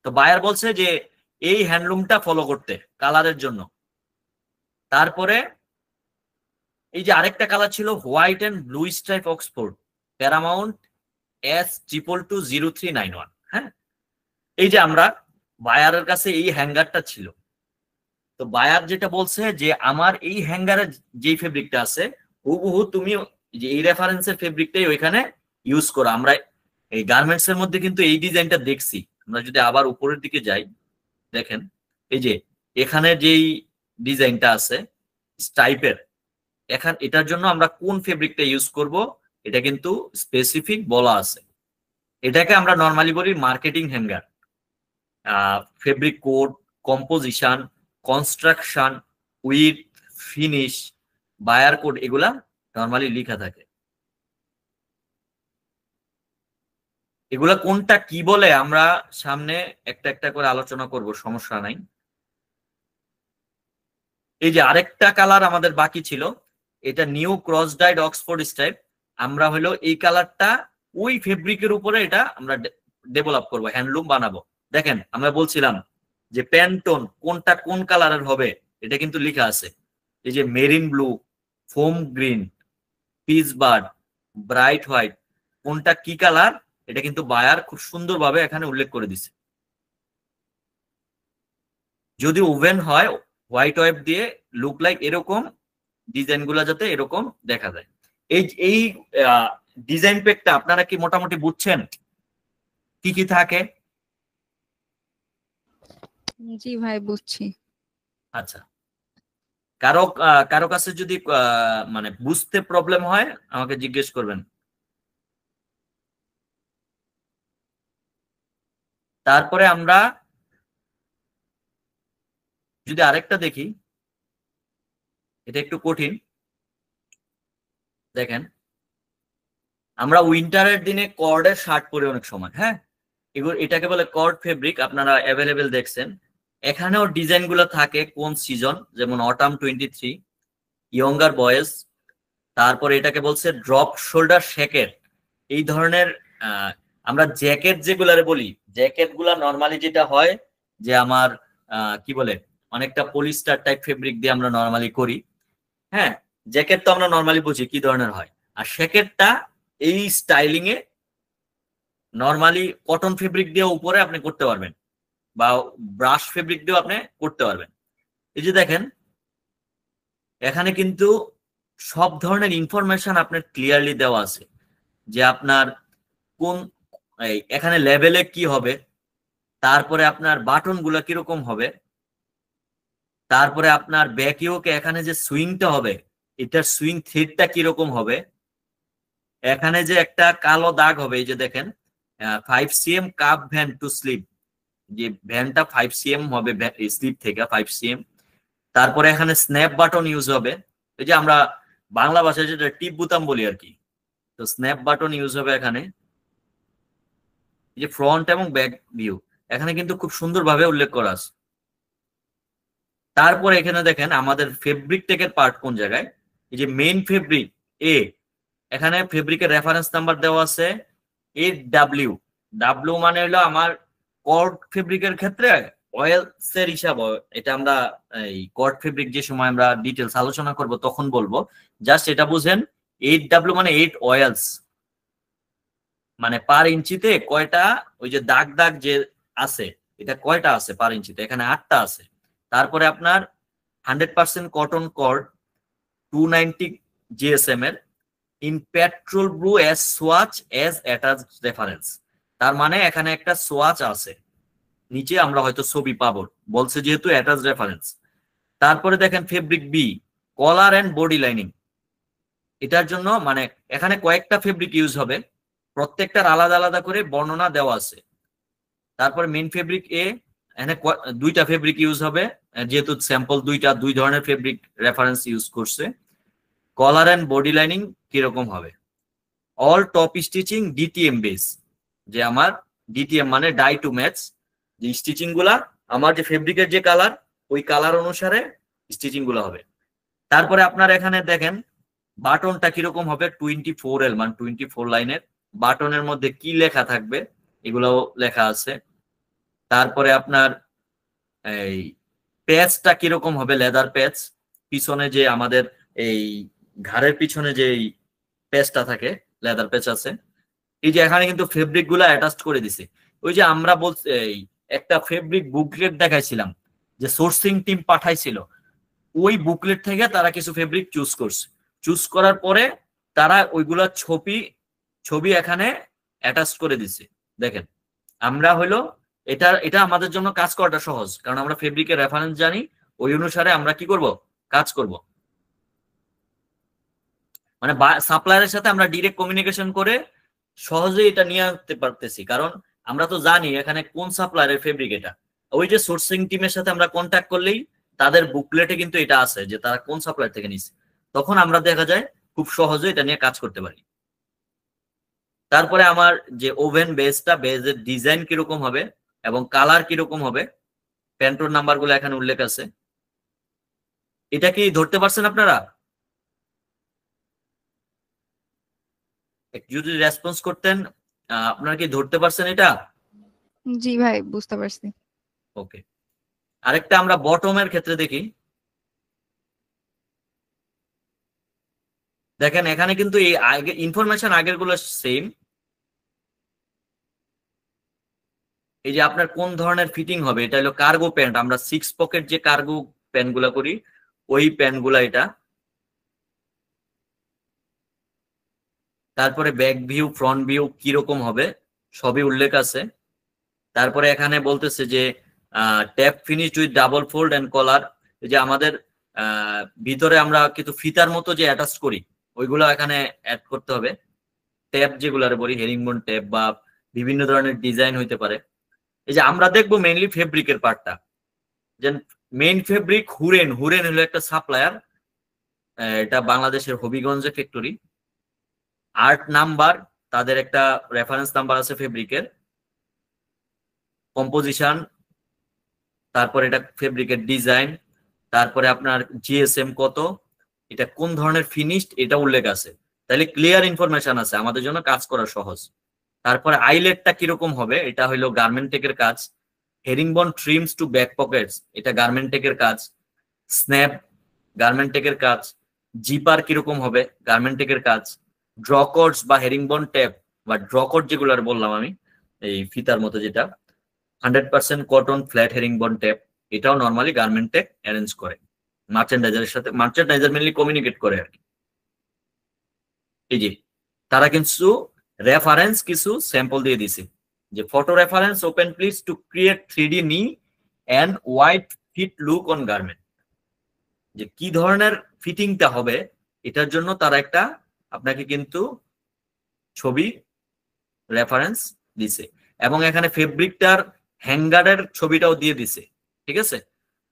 তো বায়ার বলছে যে এই হ্যান্ডলুমটা ফলো করতে কালারের জন্য। তারপরে এই যে আরেকটা কালার ছিল white and blue stripe Oxford, Paramount S2220391। হ্যাঁ, এই যে আমরা বায়ারের কাছে এই হ্যাঙ্গারটা ছিল, তো বায়ার যেটা বলছে যে আমার এই হ্যাঙ্গারের যেই ফেব্রিকটা আছে হুবহু তুমি যে এই রেফারেন্সের ফেব্রিকটাই ওইখানে ইউজ করো। আমরা এই গার্মেন্টস এর মধ্যে কিন্তু এই ডিজাইনটা দেখছি। আমরা যদি আবার উপরের দিকে যাই, দেখেন এই যে এখানে যেই ডিজাইনটা আছে স্টাইপের, এটার জন্য আমরা কোন ফেব্রিকটা ইউজ করব এটা কিন্তু স্পেসিফিক বলা আছে। এটাকে আমরা নর্মালি বলি marketing hanger. Fabric code, composition, construction, with, finish, buyer code, এগুলা নর্মালি লেখা থাকে। এগুলা কোনটা কি বলে আমরা সামনে একটা একটা করে আলোচনা করব, সমস্যা নাই। এই যে আরেকটা কালার আমাদের বাকি ছিল, এটা নিউ ক্রস ডাইড অক্সফোর্ড স্টাইপ। আমরা হলো এই কালারটা ওই ফেব্রিকের উপরে এটা আমরা ডেভেলপ করব, হ্যান্ডলুম বানাবো। দেখেন আমরা বলছিলাম যে প্যান্টোন কোনটা কোন কালারের হবে, এটা কিন্তু লেখা আছে। এই যে marine blue, foam green, peach bird, bright white, কোনটা কি কালার এটা কিন্তু বায়ার খুব সুন্দরভাবে এখানে উল্লেখ করে দিছে। যদি ওভেন হয় হোয়াইট ওয়েব দিয়ে লুক লাইক এরকম ডিজাইন গুলা যাতে এরকম দেখা যায়। এই ডিজাইন প্যাকটা আপনারা কি মোটামুটি বুঝছেন কি কি থাকে? জি ভাই বুঝছি। আচ্ছা, কারো কারো কাছে যদি মানে বুঝতে প্রবলেম হয় আমাকে জিজ্ঞেস করবেন। তারপরে আমরা যদি আরেকটা দেখি, এটা একটু কঠিন। দেখেন আমরা উইন্টারের দিনে কর্ডের শার্ট পরি অনেক সময়, হ্যাঁ, এটাকে বলে কর্ড ফেব্রিক, আপনারা অ্যাভেলেবেল দেখছেন। এখানেও ডিজাইন গুলো থাকে কোন সিজন, যেমন অটাম 23, ইয়ঙ্গার বয়েজ, তারপরে এটাকে বলছে ড্রপ শোল্ডার শেকের। এই ধরনের আমরা জ্যাকেট যেগুলারে বলি, জ্যাকেট গুলা নর্মালি যেটা হয় যে আমার কি বলে অনেকটা পলিস্টার টাইপ ফেব্রিক দিয়ে আমরা নর্মালি করি, হ্যাঁ। জ্যাকেট তো আমরা নর্মালি বুঝি কি ধরনের হয়, আর শেকেটটা এই স্টাইলিং এ নর্মালি কটন ফেব্রিক দিয়ে উপরে আপনি করতে পারবেন বা ব্রাশ ফেব্রিক দিয়েও আপনি করতে পারবেন। এই যে দেখেন এখানে কিন্তু সব ধরনের ইনফরমেশন আপনার ক্লিয়ারলি দেওয়া আছে, যে আপনার কোন এখানে লেভেলে কি হবে, তারপরে আপনার বাটন গুলা কিরকম হবে, তারপরে আপনার ব্যাকিওকে এখানে যে সুইংটা হবে এটার সুইং থ্রেডটা কিরকম হবে, এখানে যে একটা কালো দাগ হবে, এই যে দেখেন 5 cm cup van to sleep, যে ভ্যানটা 5 cm হবে স্লিপ থেকে 5 cm। তারপরে এখানে স্ন্যাপ বাটন ইউজ হবে, এই যে আমরা বাংলা ভাষায় যেটা টিপ বুতাম বলি আর কি, তো স্ন্যাপ বাটন ইউজ হবে এখানে। এই যে ফ্রন্ট এবং ব্যাক ভিউ এখানে কিন্তু খুব সুন্দরভাবে উল্লেখ করা আছে। তারপরে এখানে দেখেন আমাদের ফেব্রিক টেকের পার্ট কোন জায়গায়, এই যে মেইন ফেব্রিক এ, এখানে ফেব্রিকের রেফারেন্স নাম্বার দেওয়া আছে 8W। ডাব্লিউ মানে হলো আমার কর্ড ফেব্রিকের ক্ষেত্রে অয়েলস এর হিসাব, এটা আমরা এই কর্ড ফেব্রিক যে সময় আমরা ডিটেলস আলোচনা করব তখন বলবো, জাস্ট এটা বুঝেন 8W মানে 8 অয়েলস, মানে পার ইঞ্চিতে কয়টা ওই যে দাগ দাগ যে আছে এটা কয়টা আছে পার ইঞ্চিতে, এখানে 8টা আছে। তারপরে আপনার 100% কটন কর্ড 290 GSM এর in petrol blue as swatch as attach reference, তার মানে এখানে একটা সোয়াচ আছে, নিচে আমরা হয়তো ছবি পাবো, বলছে যেহেতু অ্যাটাচ রেফারেন্স। তারপরে দেখেন fabric B collar and body lining, এটার জন্য মানে এখানে কয়েকটা ফেব্রিক ইউজ হবে, প্রত্যেকটার আলাদা আলাদা করে বর্ণনা দেওয়া আছে। তারপরে মেইন ফেব্রিক এ, এখানে 2টা ফেব্রিক ইউজ হবে, যেহেতু স্যাম্পল দুই ধরনের ফেব্রিক রেফারেন্স ইউজ করছে। কলার এন্ড বডি লাইনিং কিরকম হবে, all top stitching DTM base, যে আমার ডিটিএম মানে ডাই টু ম্যাচ, যে স্টিচিং গুলা আমার যে ফেব্রিকের যে কালার ওই কালার অনুসারে স্টিচিং গুলো হবে। তারপরে আপনার এখানে দেখেন বাটনটা কিরকম হবে, 24L মানে 24 লাইনের, বাটনের মধ্যে কি লেখা থাকবে এগুলোও লেখা আছে। তারপরে আপনার এই প্যাচটা কিরকম হবে, লেদার প্যাচ, পিছনে যে আমাদের এই ঘাড়ের পিছনে যে প্যাচটা থাকে লেদার প্যাচ আছে। এই যে এখানে কিন্তু ফেব্রিক গুলা অ্যাটাচ করে দিছে, ওই যে আমরা বলছি এই একটা ফেব্রিক বুকলেট দেখাইছিলাম যে সোর্সিং টিম পাঠাইছিল, ওই বুকলেট থেকে তারা কিছু ফেব্রিক চুজ করছে, চুজ করার পরে তারা ওইগুলা ছবি এখানে অ্যাটাচ করে দিছে। দেখেন আমরা হইলো এটা আমাদের জন্য কাজ করাটা সহজ, কারণ আমরা ফেব্রিকের রেফারেন্স জানি, ওই অনুসারে আমরা কি করব কাজ করব। মানে সাপ্লায়ারের সাথে আমরা ডিরেক্ট কমিউনিকেশন করে সহজেই এটা নিয়ে আনতে পারতেছি, কারণ আমরা তো জানি এখানে কোন সাপ্লায়ারের ফেব্রিক এটা। ওই যে সোর্সিং টিমের সাথে আমরা কন্ট্যাক্ট করলেই তাদের বুকলেটে কিন্তু এটা আছে যে তারা কোন সাপ্লায়ার থেকে নিচ্ছে, তখন আমরা দেখা যায় খুব সহজে এটা নিয়ে কাজ করতে পারি। তারপরে আমার যে ওভেন বেজের ডিজাইন কিরকম হবে এবং কালার কিরকম হবে, প্যান্টোর নাম্বার গুলো এখানে উল্লেখ আছে। এটা কি ধরতে পারছেন আপনারা? একটু যদি রেসপন্স করতেন, আপনারা কি ধরতে পারছেন এটা? জি ভাই বুঝতে পারছি। ওকে, আরেকটা আমরা বটমের ক্ষেত্রে দেখি। দেখেন এখানে কিন্তু এই ইনফরমেশন আগের গুলো সেম। এই যে আপনার কোন ধরনের ফিটিং হবে, এটা হলো কার্গো প্যান্ট, আমরা 6 পকেট যে কার্গো প্যান্ট গুলা করি ওই প্যান্ট গুলা এটা। তারপরে ব্যাক ভিউ ফ্রন্ট ভিউ কিরকম হবে সবই উল্লেখ আছে। তারপরে এখানে বলতেছে যে tap finish with double fold and collar, এই যে আমাদের ভিতরে আমরা কিন্তু ফিতার মতো যে অ্যাটাচ করি ওইগুলো এখানে অ্যাড করতে হবে। ট্যাপ যেগুলারে বলি হেরিংবোন ট্যাপ বা বিভিন্ন ধরনের ডিজাইন হইতে পারে। এই যে আমরা দেখবো মেইনলি ফেব্রিকের পার্টটা, যে মেইন ফেব্রিক হুরেন হলো একটা সাপ্লায়ার, এটা বাংলাদেশের হবিগঞ্জে ফ্যাক্টরি। আর্ট নাম্বার, তাদের একটা রেফারেন্স নাম্বার আছে ফেব্রিকের। কম্পোজিশন, তারপরে এটা ফেব্রিকের ডিজাইন, তারপরে আপনার জিএসএম কত, এটা কোন ধরনের ফিনিশড এটা উল্লেখ আছে। তাহলে ক্লিয়ার ইনফরমেশন আছে, আমাদের জন্য কাজ করা সহজ। তারপরে আইলেটটা কিরকম হবে, এটা হলো গার্মেন্ট টেকের কাজ। Herringbone trims to back pockets, এটা গার্মেন্ট টেকের কাজ। স্ন্যাপ গার্মেন্ট টেকের কাজ। জিপার কিরকম হবে, গার্মেন্ট টেকের কাজ। ড্রকটস বা হেরিংবন ট্যাপ বা ড্রকট যেগুলো বললাম আমি, এই ফিতার মতো যেটা 100% কটন ফ্ল্যাট হেরিংবন ট্যাপ, এটাও নর্মালি গার্মেন্ট টেক অ্যারেঞ্জ করে মার্চেন্ডাইজারের সাথে, মার্চেন্ডাইজার মেনলি কমিউনিকেট করে আর কি। এই যে তারা কিন্তু রেফারেন্স কিছু স্যাম্পল দিয়ে দিছে, যে photo reference open please to create 3D knee and wide fit look on garment, যে কি ধরনের ফিটিংটা হবে এটার জন্য তারা একটা আপনাকে কিন্তু ছবি রেফারেন্স দিছে, এবং এখানে ফেব্রিকটার হ্যাঙ্গারের ছবিটাও দিয়ে দিছে। ঠিক আছে,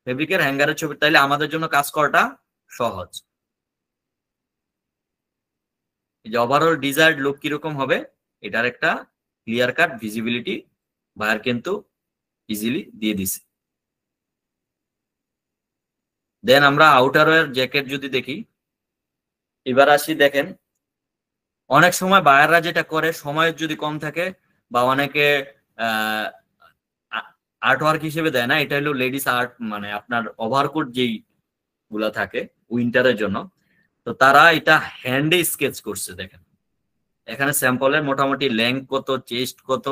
ফেব্রিকের হ্যাঙ্গারের ছবি, তাইলে আমাদের জন্য কাজ করাটা সহজ। যে ওভারঅল ডিজায়ার্ড লুক কিরকম হবে এটার একটা ক্লিয়ার কাট ভিজিবিলিটি বায়ার কিন্তু ইজিলি দিয়ে দিছে। দেন আমরা আউটারওয়্যার জ্যাকেট যদি দেখি, এবার আসি। দেখেন অনেক সময় বায়াররা যেটা করে, সময়ের যদি কম থাকে বা অনেকে আর্ট ওয়ার্ক হিসেবে দেয় না, এটা হলো লেডিস আর্ট, মানে আপনার ওভারকোট যেই গুলা থাকে উইন্টারের জন্য, তো তারা এটা হ্যান্ডে স্কেচ করছে। দেখেন এখানে স্যাম্পলের মোটামুটি লেংথ কত, চেস্ট কত,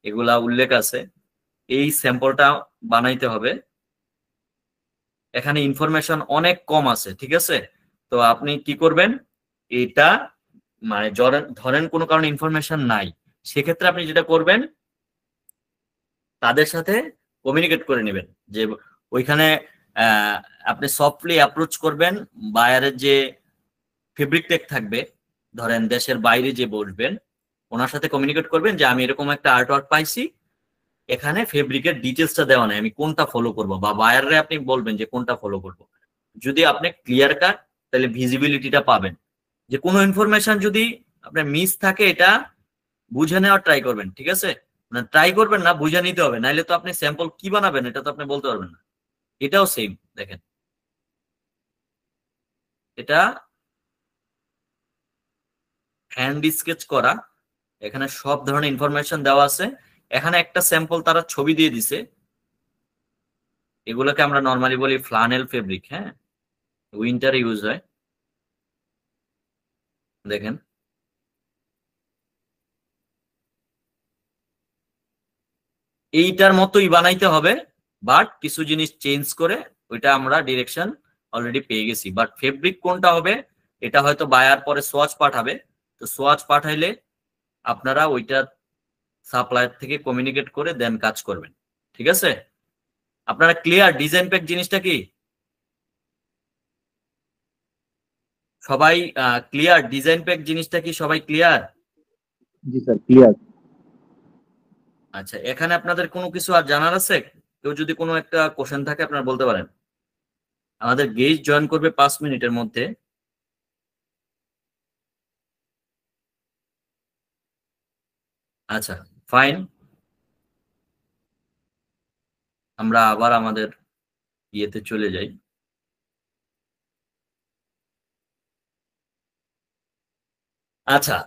এগুলা উল্লেখ আছে। এই স্যাম্পলটা বানাইতে হবে, এখানে ইনফরমেশন অনেক কম আছে। ঠিক আছে, তো আপনি কি করবেন, এটা মানে ধরেন কোনো কারণে ইনফরমেশন নাই, সেক্ষেত্রে আপনি যেটা করবেন তাদের সাথে কমিউনিকেট করে নেবেন, যে ওইখানে আপনি সফটলি অ্যাপ্রোচ করবেন বায়ারের যে ফেব্রিক টেক থাকবে, ধরেন দেশের বাইরে যে বসবেন ওনার সাথে কমিউনিকেট করবেন যে আমি এরকম একটা আর্ট ওয়ার্ক পাইছি, এখানে ফেব্রিকের ডিটেলসটা দেওয়া নাই, আমি কোনটা ফলো করব, বা বায়ারে আপনি বলবেন যে কোনটা ফলো করব। যদি আপনি ক্লিয়ার কাট তাহলে ভিজিবিলিটিটা পাবেন। যে কোনো ইনফরমেশন যদি আপনার মিস থাকে এটা বুঝে নেওয়ার ট্রাই করবেন। ঠিক আছে, মানে ট্রাই করবেন না, বুঝে নিতে হবে, নাইলে তো আপনি স্যাম্পল কি বানাবেন এটা তো আপনি বলতে পারবেন না। এটাও সেম, দেখেন এটা হ্যান্ড স্কেচ করা, এখানে সব ধরনের ইনফরমেশন দেওয়া আছে। এখানে একটা স্যাম্পল তারা ছবি দিয়ে দিছে, এগুলোকে আমরা নর্মালি বলি ফ্লানেল ফেব্রিক। হ্যাঁ, উইন্টারে ইউজ হয়। দেখেন এইটার মতোই বানাইতে হবে, বাট কিছু জিনিস চেঞ্জ করে, ওইটা আমরা ডিরেকশন অলরেডি পেয়ে গেছি। বাট ফেব্রিক কোনটা হবে এটা হয়তো বায়ার পরে সোয়াচ পাঠাবে, তো সোয়াচ পাঠাইলে আপনারা ওইটা সাপ্লায়ার থেকে কমিউনিকেট করে দেন কাজ করবেন। ঠিক আছে, আপনারা ক্লিয়ার ডিজাইন প্যাক জিনিসটা কি? সবাই ক্লিয়ার? ডিজাইন প্যাক জিনিসটা কি সবাই ক্লিয়ার? জি স্যার, ক্লিয়ার। আচ্ছা, এখানে আপনাদের কোনো কিছু আর জানার আছে? কেউ যদি কোনো একটা কোশ্চেন থাকে আপনারা বলতে পারেন। আমাদের গেস্ট জয়েন করবে 5 মিনিটের মধ্যে। আচ্ছা, ফাইন, আমরা আবার আমাদের ইয়েতে চলে যাই। আচ্ছা,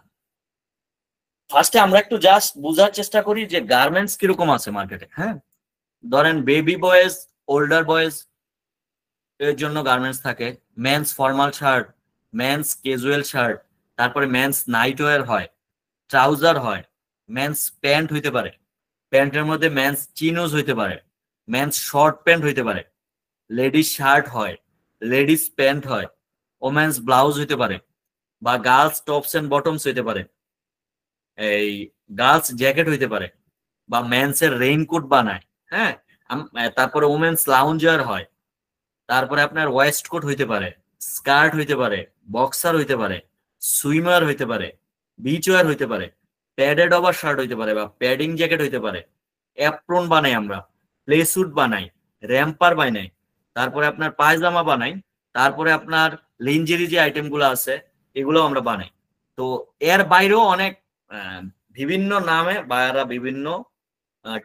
ফার্স্টে আমরা একটু জাস্ট বোঝার চেষ্টা করি যে গার্মেন্টস কিরকম আছে মার্কেটে। হ্যাঁ, ধরেন বেবি বয়েজ, ওল্ডার বয়েজ এর জন্য গার্মেন্টস থাকে। Men's formal shirt, men's casual shirt, তারপরে মেন্স নাইট ওয়্যার হয়, ট্রাউজার হয়, মেন্স প্যান্ট হইতে পারে, প্যান্টের মধ্যে মেন্স চিনোজ হইতে পারে, মেন্স শর্ট প্যান্ট হইতে পারে, লেডিস শার্ট হয়, লেডিস প্যান্ট হয়, ওমেন্স ব্লাউজ হইতে পারে, বা গার্লস টপস এন্ড বটমস হইতে পারে, এই গার্লস জ্যাকেট হইতে পারে, বা মেন্সের রেইনকোট বানায়। হ্যাঁ, তারপরে ওমেন্স লাউঞ্জার হয়, তারপরে আপনার ওয়েস্ট কোট হইতে পারে, স্কার্ট হইতে পারে, বক্সার হইতে পারে, সুইমার হইতে পারে, বিচ ওয়্যার হইতে পারে, প্যাডেড ওভার শার্ট হইতে পারে বা প্যাডিং জ্যাকেট হইতে পারে, অ্যাপ্রন বানাই আমরা, প্লে স্যুট বানাই, র্যাম্পার বানাই, তারপরে আপনার পায়জামা বানাই, তারপরে আপনার লিঞ্জেরি যে আইটেম গুলো আছে এগুলো আমরা বানাই। তো এর বাইরেও অনেক বিভিন্ন নামে বায়াররা বিভিন্ন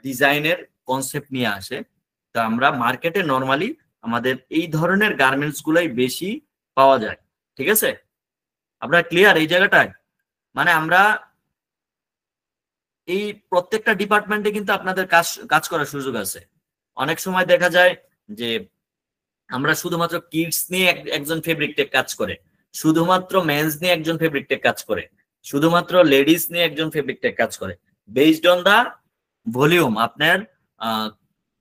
ডিজাইনের কনসেপ্ট নিয়ে আসে। তা আমরা মার্কেটে নর্মালি আমাদের এই ধরনের গার্মেন্টস গুলাই বেশি পাওয়া যায়। ঠিক আছে, আপনারা ক্লিয়ার এই জায়গাটায়? মানে আমরা এই প্রত্যেকটা ডিপার্টমেন্টে কিন্তু আপনাদের কাজ করার সুযোগ আছে। অনেক সময় দেখা যায় যে আমরা শুধুমাত্র কিডস নিয়ে একজন ফেব্রিক টেক কাজ করে, শুধুমাত্র মেন্স নিয়ে একজন ফেব্রিক টেক কাজ করে, শুধুমাত্র লেডিস নিয়ে একজন ফেব্রিক টেক কাজ করে। বেসড অন দা ভলিউম, আপনার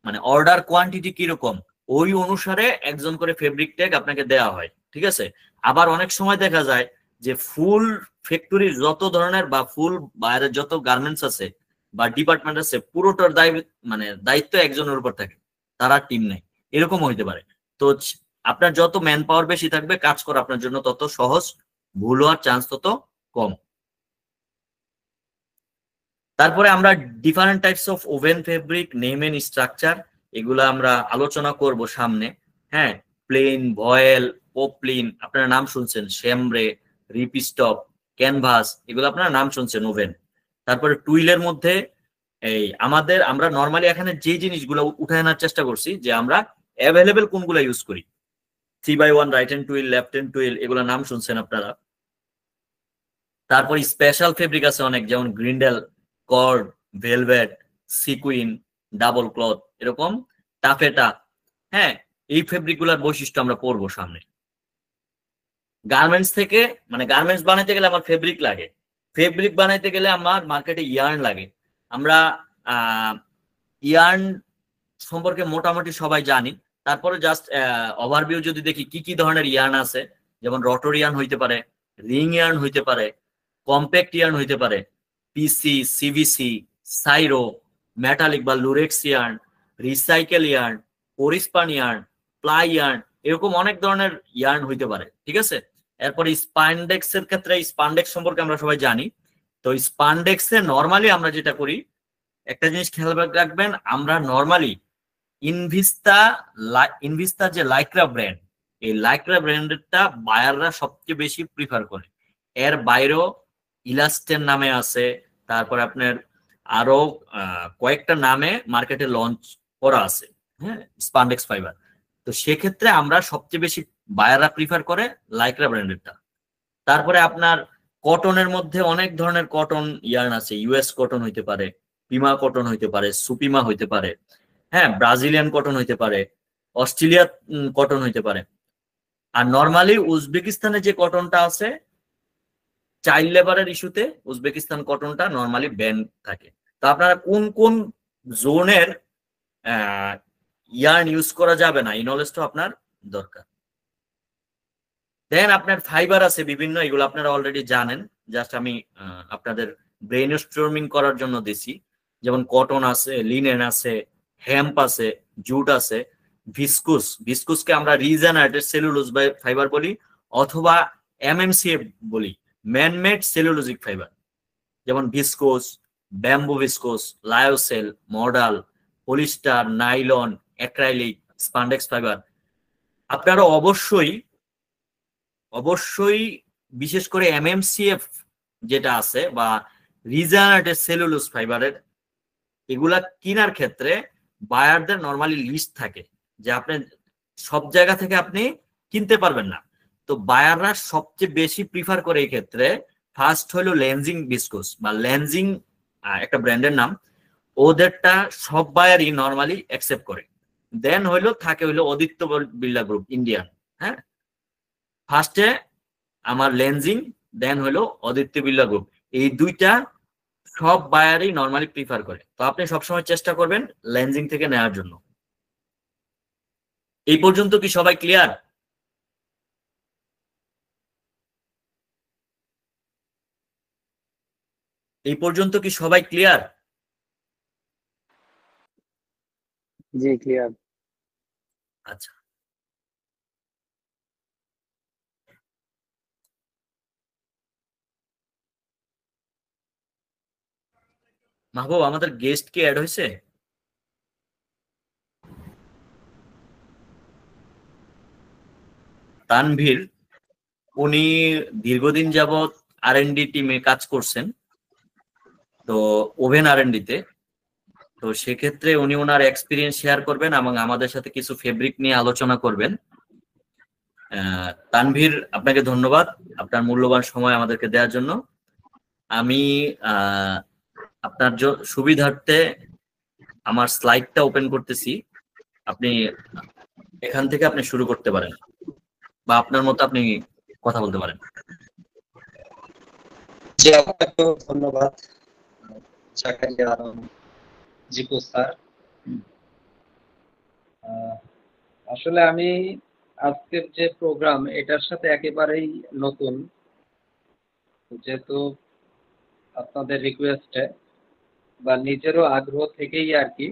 মানে অর্ডার কোয়ান্টিটি কিরকম ওই অনুসারে একজন করে ফেব্রিক টেক আপনাকে দেওয়া হয়। ঠিক আছে, আবার অনেক সময় দেখা যায় যে ফুল ফ্যাক্টরির যত ধরনের বা ফুল বাইরের যত গার্মেন্টস আছে বা ডিপার্টমেন্ট আছে পুরোটার দায়িত্ব একজনের উপর থাকে, তারা টিম নেই, এরকম হইতে পারে। তো আপনার যত ম্যান পাওয়ার বেশি থাকবে কাজ করা আপনার জন্য তত সহজ, ভুল হওয়ার চান্স তত কম। তারপরে আমরা different types of woven fabric, name and structure, এগুলো আমরা আলোচনা করব সামনে। হ্যাঁ, প্লেন, ভয়েল, পপলিন, আপনারা নাম শুনছেন, শ্যামরে, রিপিস্টপ, ক্যানভাস, এগুলো আপনারা নাম শুনছেন ওভেন। তারপরে টুইলের মধ্যে আমরা নর্মালি এখানে যে জিনিসগুলো উঠে আনার চেষ্টা করছি যে আমরা অ্যাভেলেবেল কোনগুলো ইউজ করি। 3x1 right hand twill, left hand twill, এগুলো নাম শুনছেন আপনারা। তারপর স্পেশাল ফেব্রিক আছে অনেক, যেমন grindle, cord, velvet, sequin, double cloth, এরকম টাফেটা। হ্যাঁ, এই ফেব্রিক গুলার বৈশিষ্ট্য আমরা পড়বো সামনে। গার্মেন্টস থেকে গার্মেন্টস বানাইতে গেলে আমার ফেব্রিক লাগে, ফেব্রিক বানাইতে গেলে আমার মার্কেটে ইয়ার্ন লাগে। আমরা ইয়ার্ন সম্পর্কে মোটামুটি সবাই জানি। তারপরে জাস্ট ওভারভিউ যদি দেখি কি কি ধরনের ইয়ার্ন আছে, যেমন রটর ইয়ার্ন হইতে পারে, রিং ইয়ার্ন হইতে পারে, কম্প্যাক্ট ইয়ার্ন হইতে পারে, পিসি, সিভিসি, সাইরো, মেটালিক বা লুরেক্স ইয়ার্ন, রিসাইকেল ইয়ার্ন, পরিস্পান ইয়ার্ন, প্লাই ইয়ার্ন, এরকম অনেক ধরনের ইয়ার্ন হইতে পারে। ঠিক আছে, এরপরে স্পান্ডেক্স এর ক্ষেত্রে স্পান্ডেক্স সম্পর্কে আমরা সবাই জানি। তো স্পান্ডেক্সে নর্মালি আমরা যেটা করি, একটা জিনিস খেয়াল রাখবেন, আমরা নর্মালি ইনভিস্তা যে লাইক্রা ব্র্যান্ড, এই লাইক্রা ব্র্যান্ডেরটা বায়াররা সবচেয়ে বেশি প্রিফার করে। এর বাইরেও ইলাস্টের নামে আছে, তারপরে আপনার আরো কয়েকটা নামে মার্কেটে লঞ্চ করা আছে। হ্যাঁ, স্পান্ডেক্স ফাইবার। তো সেক্ষেত্রে আমরা সবচেয়ে বেশি বায়াররা প্রিফার করে লাইক্রা ব্র্যান্ডেরটা। তারপরে আপনার কটনের মধ্যে অনেক ধরনের কটন ইয়ার্ন আছে, ইউএস কটন হইতে পারে, পিমা কটন হইতে পারে, সুপিমা হইতে পারে, হ্যাঁ, ব্রাজিলিয়ান কটন হইতে পারে, অস্ট্রেলিয়া কটন হইতে পারে। আর নর্মালি উজবেকিস্তানে যে কটনটা আছে, চাইল্ড লেবারের ইস্যুতে উজবেকিস্তান কটনটা নর্মালি ব্যান থাকে। তো আপনারা কোন কোন জোনের ইয়ার্ন ইউজ করা যাবে না, এই নলেজটা আপনার দরকার। দেন আপনার ফাইবার আছে বিভিন্ন, এগুলো আপনারা অলরেডি জানেন, জাস্ট আমি আপনাদের ব্রেইন স্টর্মিং করার জন্য দিছি। যেমন কটন আছে, লিনেন আছে, হেম্প আছে, জুট আছে, ভিসকুসকে আমরা রিজেনারেটেড সেলুলোজ ফাইবার বলি, অথবা এমএমসিএফ বলি, ম্যানমেড সেলুলোজিক ফাইবার, যেমন viscose, bamboo viscose, lyocell, modal, polyester, nylon, acrylic, spandex fibre. আপনারা অবশ্যই অবশ্যই বিশেষ করে এমএমসিএফ যেটা আছে বা রিজেনারেটেড সেলুলোজ ফাইবারের, এগুলা কেনার ক্ষেত্রে বায়ারদের নরমালি লিস্ট থাকে যে আপনি সব জায়গা থেকে আপনি কিনতে পারবেন না। তো বায়াররা সবচেয়ে বেশি প্রিফার করে এই ক্ষেত্রে ফার্স্ট হলো লেনজিং ভিসকোস বা লেনজিং, একটা ব্র্যান্ডের নাম, ওদেরটা সব বায়ারই নরমালি অ্যাকসেপ্ট করে। দেন হইলো থাকে হইলো আদিত্য বিড়লা গ্রুপ ইন্ডিয়ান, হ্যাঁ, ফার্স্টে আমার লেনজিং, দেন হইলো আদিত্য বিড়লা গ্রুপ, এই দুইটা সব বায়ারই নরমালি প্রিফার করে। তো আপনি সবসময় চেষ্টা করবেন লেনজিং থেকে নেওয়ার জন্য। এই পর্যন্ত কি সবাই ক্লিয়ার? এই পর্যন্ত কি সবাই ক্লিয়ার? জি ক্লিয়ার। আচ্ছা, মাহবুব আমাদের গেস্ট কি অ্যাড হয়েছে? তানভীর, উনি দীর্ঘদিন যাবৎ R&D টিমে কাজ করছেন, তো ওভেন R&D তে। তো সেক্ষেত্রে উনি ওনার এক্সপিরিয়েন্স শেয়ার করবেন এবং আমাদের সাথে কিছু ফেব্রিক নিয়ে আলোচনা করবেন। তানভীর, আপনাকে ধন্যবাদ আপনার মূল্যবান সময় আমাদেরকে দেওয়ার জন্য। আমি আপনার সুবিধার্থে আমার স্লাইডটা ওপেন করতেছি, আপনি এখান থেকে আপনি শুরু করতে পারেন বা আপনার মতো আপনি কথা বলতে পারেন। জি, আপনাকে ধন্যবাদ জাকারিয়া আলম জিকু স্যার। আসলে আমি আজকের যে প্রোগ্রাম এটার সাথে একেবারেই নতুন, যেহেতু আপনাদের রিকোয়েস্টে বা নিজেরও আগ্রহ থেকেই আর কি,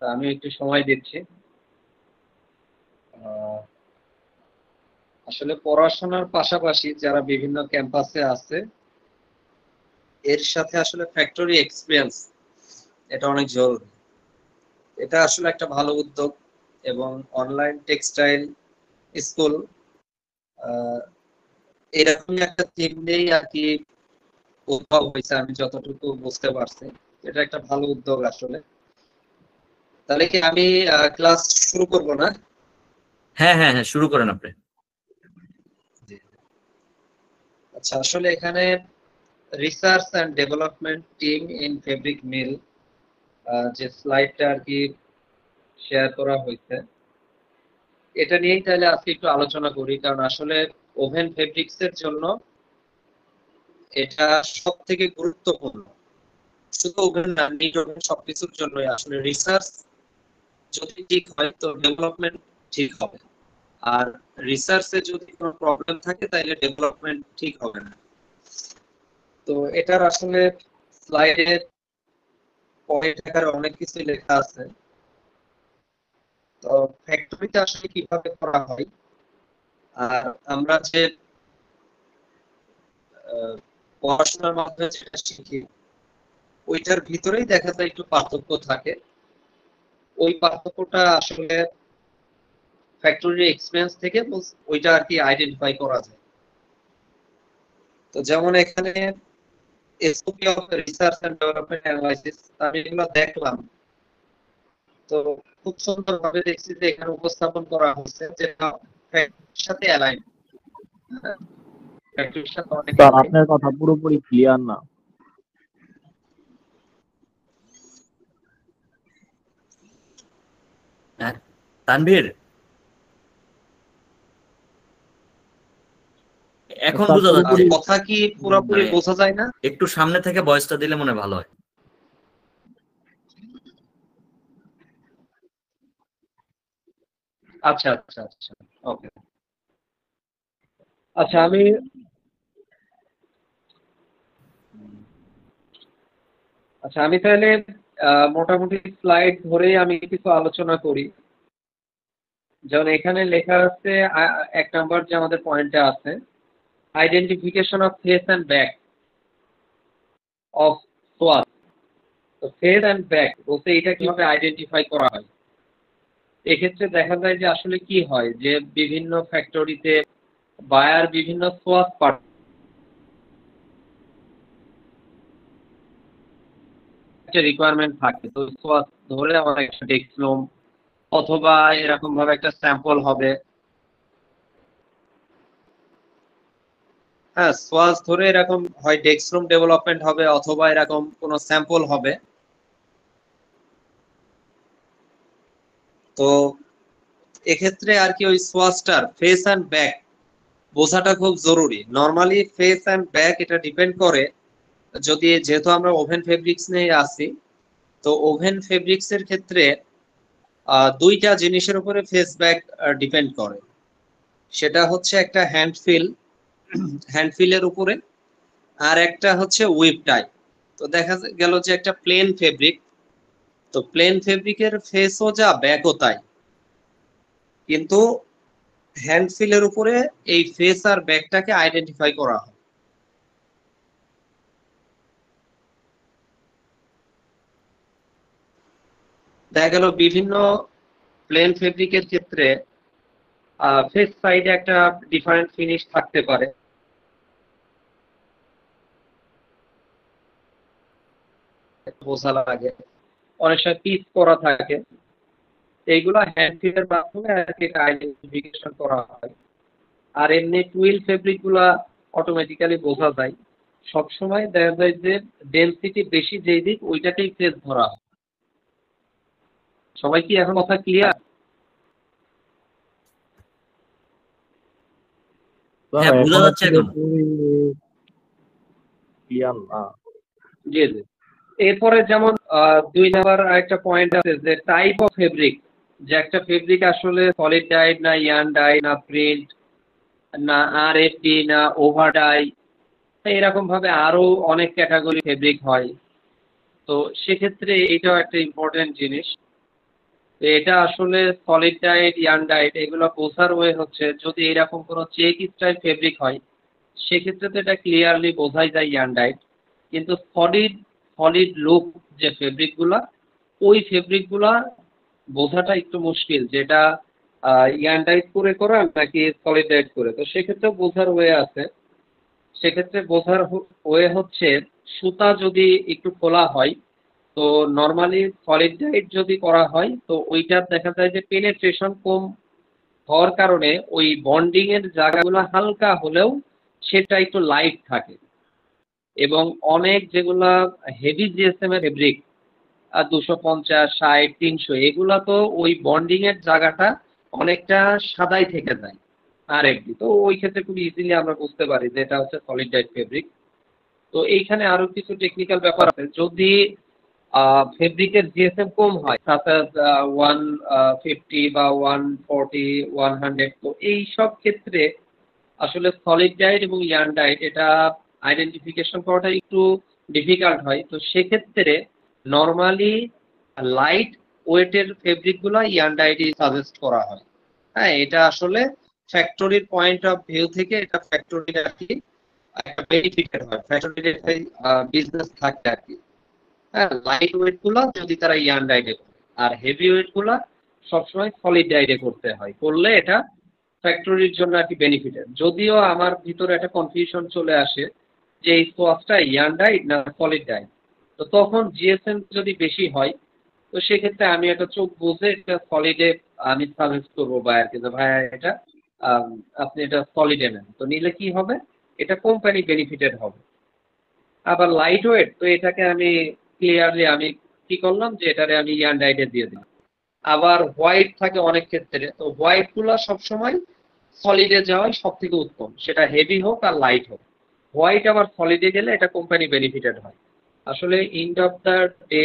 আমি একটু সময় দিচ্ছি। আসলে পড়াশোনার পাশাপাশি যারা বিভিন্ন ক্যাম্পাসে আছে এর সাথে আসলে ফ্যাক্টরি এক্সপিরিয়েন্স এটা অনেক জরুরি। এটা আসলে একটা ভালো উদ্যোগ এবং অনলাইন টেক্সটাইল স্কুল এরকমই একটা থিম নিয়েই আর কি উদ্ভব হয়েছে, আমি যতটুকু বুঝতে পারছি। এটা একটা ভালো উদ্যোগ আসলে। তাহলে কি আমি ক্লাস শুরু করব না? হ্যাঁ হ্যাঁ হ্যাঁ, শুরু করেন আপনি। আচ্ছা, আসলে এখানে research and development team in fabric mill যে স্লাইডটা আর কি শেয়ার করা হয়েছে, এটা নিয়েই তাহলে আজকে একটু আলোচনা করি। কারণ আসলে ওভেন ফেব্রিক্স এর জন্য এটা সব থেকে গুরুত্বপূর্ণ। শুধু ওভেন না, নিট ওভেন সবকিছুর জন্যই আসলে রিসার্চ যদি ঠিক হয় তো ডেভেলপমেন্ট ঠিক হবে, আর রিসার্চে যদি কোনো প্রবলেম থাকে তাহলে ডেভেলপমেন্ট ঠিক হবে না। তো এটার আসলে স্লাইডে পয়েন্ট আকারে অনেক কিছু লেখা আছে। তো ফ্যাক্টরিতে আসলে কিভাবে করা হয় আর আমরা যে পড়াশোনার মাধ্যমে যেটা শিখি ওইটার ভিতরেই দেখা যায় একটু পার্থক্য থাকে। ওই পার্থক্যটা আসলে ফ্যাক্টরি এক্সপেরিয়েন্স থেকে ওইটা আর কি আইডেন্টিফাই করা যায়। তো যেমন এখানে SOP of research and development analysis, আমি এগুলো দেখলাম, তো খুব সুন্দরভাবে দেখছি যে এখানে উপস্থাপন করা হচ্ছে যেটা ফ্যাক্টরির সাথে অ্যালাইন। ফ্যাক্টরির সাথে অনেক স্যার আপনার কথা পুরোপুরি ক্লিয়ার না। তানভীর, এখন স্যার, বোঝা যাচ্ছে? কথা কি পুরোপুরি বোঝা যায় না? একটু সামনে থেকে ভয়েসটা দিলে মনে ভালো হয়। আচ্ছা আচ্ছা আচ্ছা, ওকে। আচ্ছা, আমি তাহলে মোটামুটি স্লাইড ধরেই আমি কিছু আলোচনা করি। যেমন এখানে লেখা আছে 1 নাম্বার যে আমাদের পয়েন্টে আছে identification of face and back of swatch. তো ফেস অ্যান্ড ব্যাক বলতে এটা কিভাবে আইডেন্টিফাই করা হয়? এক্ষেত্রে দেখা যায় যে আসলে কি হয় যে বিভিন্ন ফ্যাক্টরিতে বায়ার বিভিন্ন সোয়াস পার্ট রিকোয়ারমেন্ট থাকে, তো সোয়াস ধরে আমার একটা ডেক্সলোম অথবা এরকম ভাবে একটা স্যাম্পল হবে। হ্যাঁ, সোয়াস ধরে এরকম হয় ডেক্সলোম ডেভেলপমেন্ট হবে অথবা এরকম কোনো স্যাম্পল হবে। তো এক্ষেত্রে আর কি ওই সোয়াসটার ফেস অ্যান্ড ব্যাক বোঝাটা খুব জরুরি। নর্মালি ফেস অ্যান্ড ব্যাক এটা ডিপেন্ড করে, যদি যেহেতু আমরা ওভেন ফেব্রিক্স নিয়ে আসি, তো ওভেন ফেব্রিক্স এর ক্ষেত্রে দুইটা জিনিসের উপরে ফেস ব্যাক ডিপেন্ড করে। সেটা হচ্ছে একটা হ্যান্ডফিলের উপরে, আর একটা হচ্ছে উইপ টাই। তো দেখা গেল যে একটা প্লেন ফেব্রিক, তো প্লেন ফেব্রিকের ফেসও যা ব্যাকও তাই, কিন্তু হ্যান্ডফিলের উপরে এই ফেস আর ব্যাকটাকে আইডেন্টিফাই করা হয়। দেখা গেল বিভিন্ন প্লেন ফেব্রিকের ক্ষেত্রে ফেস সাইডে একটা ডিফারেন্ট ফিনিশ থাকতে পারে, বোঝা লাগে। অনেক সময় পিস করা থাকে, এইগুলো হ্যান্ডফিলের মাধ্যমে আইডেন্টিফিকেশন করা হয়। আর এমনি টুইল ফেব্রিক গুলা অটোমেটিক্যালি বোঝা যায়। সবসময় দেখা যায় যে ডেনসিটি বেশি যেই দিক ওইটাকেই ফেস ধরা হয়। সবাই কি এখন কথা ক্লিয়ার? হ্যাঁ, বোঝা এখনো যাচ্ছে এখন। পুরোপুরি ক্লিয়ার না। জি জি। এরপরে যেমন 2 নাম্বার একটা পয়েন্ট আছে যে টাইপ অফ ফেব্রিক, যে একটা ফেব্রিক আসলে সলিড ডাইড না ইয়ান ডাই না প্রিন্ট না আরএফডি না ওভার ডাই, এরকম ভাবে আরো অনেক ক্যাটাগরি ফেব্রিক হয়। তো সেক্ষেত্রে এটাও একটা ইম্পর্টেন্ট জিনিস। তো এটা আসলে সলিড ডাইট ইয়ান ডাইট এগুলো বোঝার ওয়ে হচ্ছে যদি এরকম কোনো চেক স্টাইল ফেব্রিক হয় সেক্ষেত্রে তো এটা ক্লিয়ারলি বোঝাই যায় ইয়ান ডাইট। কিন্তু সলিড লুক যে ফেব্রিকগুলা, ওই ফেব্রিকগুলা বোঝাটা একটু মুশকিল, যেটা ইয়ান ডাইট করে করা নাকি সলিড ডাইট করে। তো সেক্ষেত্রে বোঝার ওয়ে আছে। সেক্ষেত্রে বোঝার ওয়ে হচ্ছে সুতা যদি একটু খোলা হয়, তো নর্মালি সলিড ডাইট যদি করা হয় তো ওইটার দেখা যায় যে পেনেট্রেশন কম হওয়ার কারণে ওই বন্ডিং এর জায়গাগুলো হালকা হলেও সেটা একটু লাইট থাকে। এবং অনেক যেগুলা হেভি জিএসএম এর ফেব্রিক 250, 60, 300 এগুলা তো ওই বন্ডিং এর জায়গাটা অনেকটা সাদাই থেকে যায় আর একদি, তো ওই ক্ষেত্রে খুব ইজিলি আমরা বুঝতে পারি যে এটা হচ্ছে সলিড ডাইট ফেব্রিক। তো এইখানে আরো কিছু টেকনিক্যাল ব্যাপার আছে। যদি ফেব্রিকের জিএসএম কম হয় সাপোজ 150 বা 140, 100, তো এই সব ক্ষেত্রে আসলে সলিড ডাইট এবং ইয়ান ডাইট এটা আইডেন্টিফিকেশন করাটা একটু ডিফিকাল্ট হয়। তো সেক্ষেত্রে নর্মালি লাইট ওয়েটের ফেব্রিকগুলো ইয়ান ডাইটই সাজেস্ট করা হয়। হ্যাঁ, এটা আসলে ফ্যাক্টরির পয়েন্ট অফ ভিউ থেকে এটা ফ্যাক্টরির আর কি একটা বেনিফিটেড হয়, ফ্যাক্টরির একটা বিজনেস থাকে আর কি। হ্যাঁ, লাইট ওয়েট গুলা যদি তারা ইয়ান ডাইটে করে, আর হেভি ওয়েট গুলা সবসময় সলিড ডাইটে করতে হয়, করলে এটা ফ্যাক্টরির জন্য আর কি বেনিফিটেড। যদিও আমার ভিতরে একটা কনফিউশন চলে আসে যে এই সোয়াসটা ইয়ান ডাইট না সলিড ডাইট। তো তখন জিএসএম যদি বেশি হয় তো সেক্ষেত্রে আমি একটা চোখ বুঝে এটা সলিডে আমি সাজেস্ট করবো বায়ারকে যে ভাইয়া এটা আপনি এটা সলিডে নেন। তো নিলে কি হবে, এটা কোম্পানি বেনিফিটেড হবে। আবার লাইট ওয়েট, তো এটাকে আমি ক্লিয়ারলি আমি কি করলাম যে এটারে আমি ইয়ান ডাইটে দিয়ে দিলাম। আবার হোয়াইট থাকে অনেক ক্ষেত্রে, তো হোয়াইট গুলা সবসময় সলিডে যাওয়াই সব থেকে উত্তম, সেটা হেভি হোক আর লাইট হোক। হোয়াইট আবার সলিডে গেলে এটা কোম্পানি বেনিফিটেড হয়। আসলে এন্ড অফ দ্য ডে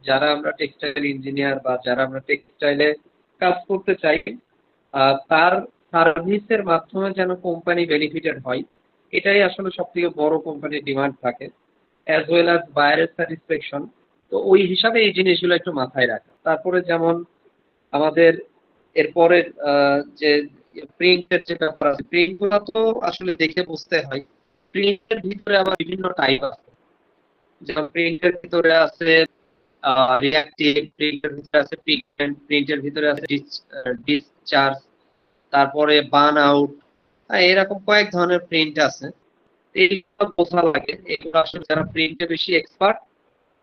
যারা আমরা টেক্সটাইল ইঞ্জিনিয়ার বা যারা আমরা টেক্সটাইলে কাজ করতে চাই, তার সার্ভিসের মাধ্যমে যেন কোম্পানি বেনিফিটেড হয়, এটাই আসলে সব থেকে বড় কোম্পানির ডিমান্ড থাকে, অ্যাজ ওয়েল অ্যাজ বায়ারের স্যাটিসফ্যাকশন। তো ওই হিসাবে এই জিনিসগুলো একটু মাথায় রাখা। তারপরে যেমন আমাদের এরপরে যে প্রিন্টের যে ব্যাপার আছে, প্রিন্ট গুলো তো আসলে দেখে বুঝতে হয়। প্রিন্টের ভিতরে আবার বিভিন্ন টাইপ আছে, যেমন প্রিন্টের ভিতরে আছে রিঅ্যাক্টিভ, প্রিন্টের ভিতরে আছে পিগমেন্ট, প্রিন্টের ভিতরে আছে ডিসচার্জ, তারপরে বার্ন আউট, এরকম কয়েক ধরনের প্রিন্ট আছে। এইগুলো বোঝা লাগে, এগুলো আসলে যারা প্রিন্টে বেশি এক্সপার্ট